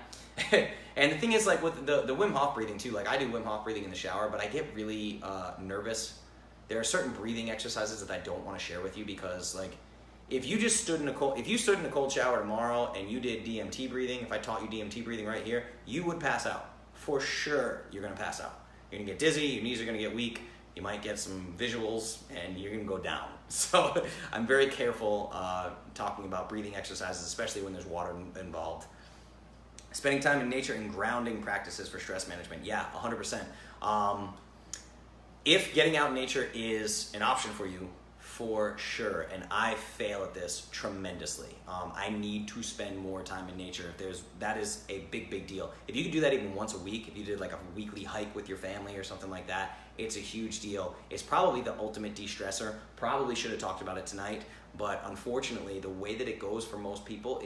And the thing is, like with the Wim Hof breathing too, like I do Wim Hof breathing in the shower, but I get really nervous. There are certain breathing exercises that I don't want to share with you because like, if you stood in a cold shower tomorrow and you did DMT breathing, if I taught you DMT breathing right here, you would pass out. For sure, you're gonna pass out. You're gonna get dizzy, your knees are gonna get weak, you might get some visuals, and you're gonna go down. So I'm very careful talking about breathing exercises, especially when there's water involved. Spending time in nature and grounding practices for stress management. Yeah, 100%. If getting out in nature is an option for you, for sure, and I fail at this tremendously. I need to spend more time in nature. That is a big deal. If you could do that even once a week, if you did like a weekly hike with your family or something like that, it's a huge deal. It's probably the ultimate de-stressor. Probably should have talked about it tonight, but unfortunately, the way that it goes for most people,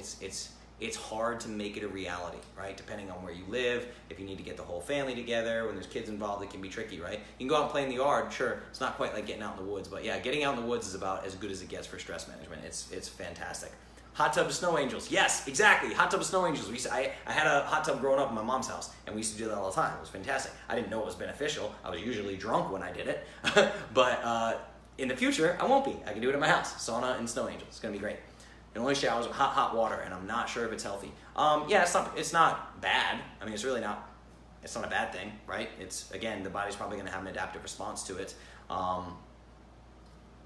it's hard to make it a reality, right? Depending on where you live, if you need to get the whole family together, when there's kids involved, it can be tricky, right? You can go out and play in the yard, sure. It's not quite like getting out in the woods, but yeah, getting out in the woods is about as good as it gets for stress management. It's fantastic. Hot tub of snow angels. Yes, exactly. Hot tub of snow angels. I had a hot tub growing up in my mom's house, and we used to do that all the time. It was fantastic. I didn't know it was beneficial. I was usually drunk when I did it, but in the future, I won't be. I can do it at my house. Sauna and snow angels. It's gonna be great. It only showers with hot water, and I'm not sure if it's healthy. Yeah, it's not bad. I mean, it's not a bad thing, right? It's, again, the body's probably gonna have an adaptive response to it.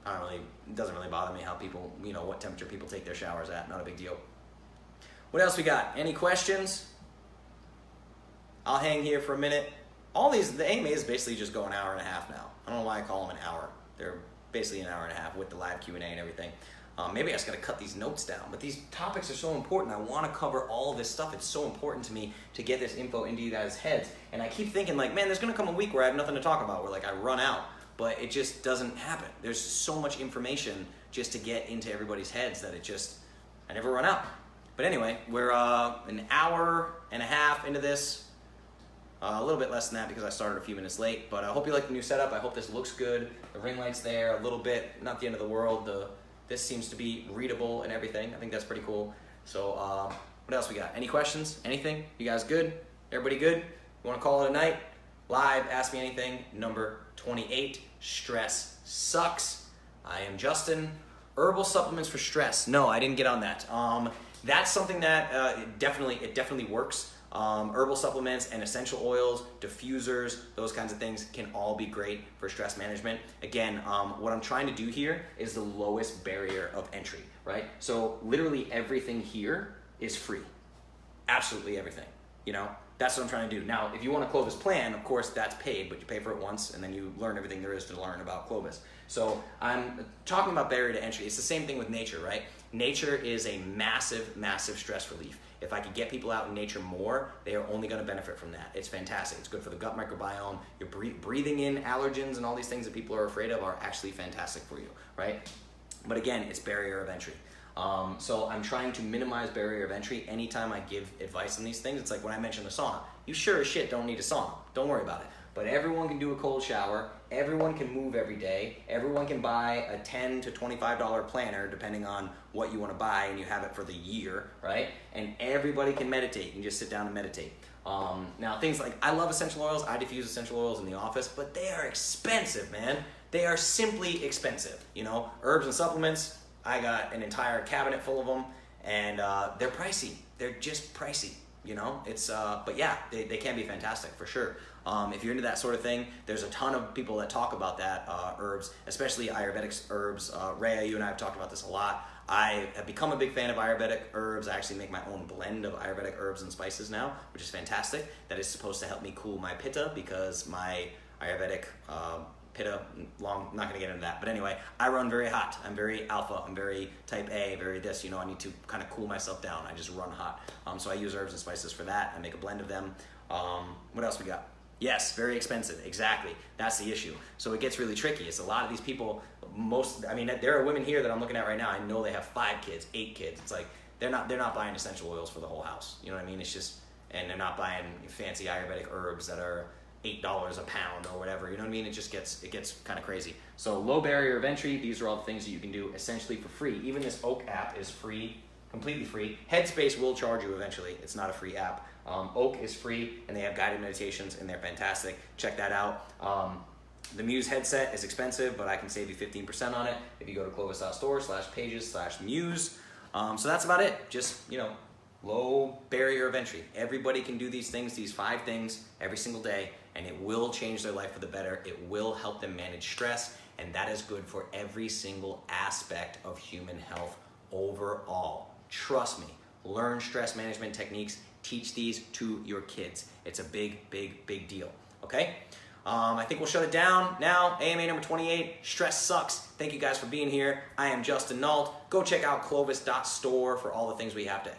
It doesn't really bother me how people, what temperature people take their showers at. Not a big deal. What else we got? Any questions? I'll hang here for a minute. The AMA is basically just go an hour and a half now. I don't know why I call them an hour. They're basically an hour and a half with the live Q&A and everything. Maybe I just gotta cut these notes down, but these topics are so important. I wanna cover all this stuff. It's so important to me to get this info into you guys' heads. And I keep thinking like, man, there's gonna come a week where I have nothing to talk about, where like I run out, but it just doesn't happen. There's so much information just to get into everybody's heads that I never run out. But anyway, we're an hour and a half into this. A little bit less than that because I started a few minutes late, but I hope you like the new setup. I hope this looks good. The ring light's there a little bit, not the end of the world. This seems to be readable and everything. I think that's pretty cool. So what else we got? Any questions? Anything? You guys good? Everybody good? You wanna call it a night? Live, Ask Me Anything, number 28, stress sucks. I am Justin. Herbal supplements for stress. No, I didn't get on that. That's something that it definitely works. Herbal supplements and essential oils, diffusers, those kinds of things can all be great for stress management. Again, what I'm trying to do here is the lowest barrier of entry, right? So literally everything here is free. Absolutely everything, That's what I'm trying to do. Now, if you want a Clovis plan, of course that's paid, but you pay for it once and then you learn everything there is to learn about Clovis. So I'm talking about barrier to entry. It's the same thing with nature, right? Nature is a massive stress relief. If I could get people out in nature more, they are only going to benefit from that. It's fantastic. It's good for the gut microbiome. You're breathing in allergens and all these things that people are afraid of are actually fantastic for you, right? But again, it's barrier of entry. So I'm trying to minimize barrier of entry anytime I give advice on these things. It's like when I mentioned the sauna. You sure as shit don't need a sauna. Don't worry about it. But everyone can do a cold shower. Everyone can move every day. Everyone can buy a $10 to $25 planner, depending on what you want to buy, and you have it for the year, right? And everybody can meditate. You can just sit down and meditate. Now, things like, I love essential oils. I diffuse essential oils in the office, but they are expensive, man. They are simply expensive. Herbs and supplements, I got an entire cabinet full of them, and they're pricey. They're just pricey. But yeah, they can be fantastic for sure. If you're into that sort of thing, there's a ton of people that talk about that, herbs, especially Ayurvedic herbs. Rhea, you and I have talked about this a lot. I have become a big fan of Ayurvedic herbs. I actually make my own blend of Ayurvedic herbs and spices now, which is fantastic. That is supposed to help me cool my pitta because my Ayurvedic pitta, not going to get into that. But anyway, I run very hot. I'm very alpha. I'm very type A, very this. I need to kind of cool myself down. I just run hot. So I use herbs and spices for that. I make a blend of them. What else we got? Yes, very expensive. Exactly. That's the issue. So it gets really tricky. It's a lot of these people, there are women here that I'm looking at right now. I know they have 5 kids, 8 kids. It's like, they're not buying essential oils for the whole house. You know what I mean? It's just, and they're not buying fancy Ayurvedic herbs that are $8 a pound or whatever. You know what I mean? It gets kind of crazy. So low barrier of entry. These are all the things that you can do essentially for free. Even this Oak app is free, completely free. Headspace will charge you eventually. It's not a free app. Oak is free, and they have guided meditations, and they're fantastic. Check that out. The Muse headset is expensive, but I can save you 15% on it if you go to clovis.store/pages/muse. So that's about it. Just, low barrier of entry. Everybody can do these things, these 5 things every single day, and it will change their life for the better. It will help them manage stress, and that is good for every single aspect of human health overall. Trust me. learn stress management techniques, teach these to your kids. It's a big, big, big deal, okay? I think we'll shut it down now. AMA number 28, stress sucks. Thank you guys for being here. I am Justin Nault. Go check out clovis.store for all the things we have to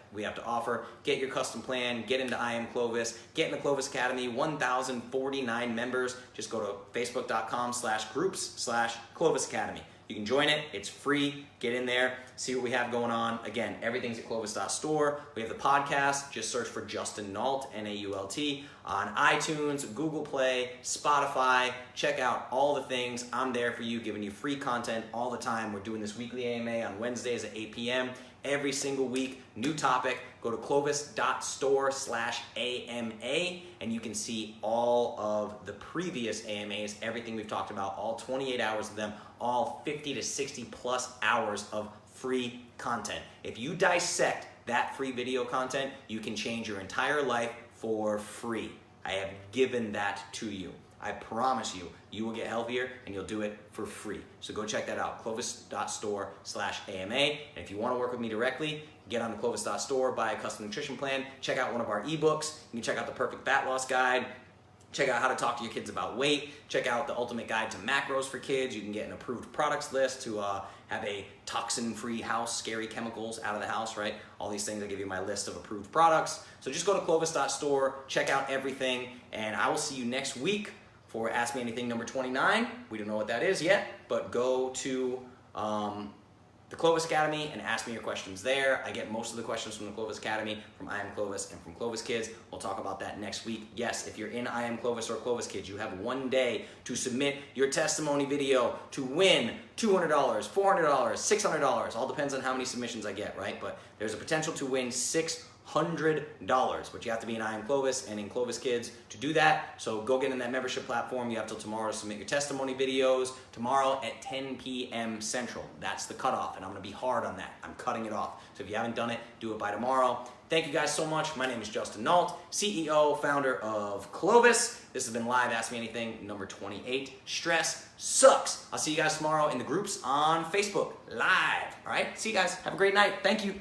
offer. Get your custom plan, get into I Am Clovis, get in the Clovis Academy, 1,049 members. Just go to facebook.com/groups/Clovis Academy. You can join it, it's free, get in there, see what we have going on. Again, everything's at clovis.store. We have the podcast, just search for Justin Nault, N-A-U-L-T, on iTunes, Google Play, Spotify. Check out all the things. I'm there for you, giving you free content all the time. We're doing this weekly AMA on Wednesdays at 8 p.m. every single week, new topic. Go to clovis.store/AMA and you can see all of the previous AMAs, everything we've talked about, all 28 hours of them, all 50 to 60 plus hours of free content. If you dissect that free video content, you can change your entire life for free. I have given that to you. I promise you, you will get healthier and you'll do it for free. So go check that out, clovis.store/AMA. And if you want to work with me directly, get on the clovis.store, buy a custom nutrition plan, check out one of our ebooks. You can check out the Perfect Fat Loss Guide, check out how to talk to your kids about weight, check out the Ultimate Guide to Macros for Kids. You can get an approved products list to have a toxin-free house, scary chemicals out of the house, right? All these things, I give you my list of approved products. So just go to clovis.store, check out everything, and I will see you next week for Ask Me Anything number 29. We don't know what that is yet, but go to the Clovis Academy and ask me your questions there. I get most of the questions from the Clovis Academy, from I Am Clovis, and from Clovis Kids. We'll talk about that next week. Yes, if you're in I Am Clovis or Clovis Kids, you have one day to submit your testimony video to win $200, $400, $600. All depends on how many submissions I get, right? But there's a potential to win $600, but you have to be in I Am Clovis and in Clovis Kids to do that. So go get in that membership platform. You have till tomorrow to submit your testimony videos. Tomorrow at 10 p.m. Central. That's the cutoff, and I'm going to be hard on that. I'm cutting it off. So if you haven't done it, do it by tomorrow. Thank you guys so much. My name is Justin Nault, CEO, founder of Clovis. This has been Live Ask Me Anything number 28. Stress sucks. I'll see you guys tomorrow in the groups on Facebook, live. All right? See you guys. Have a great night. Thank you.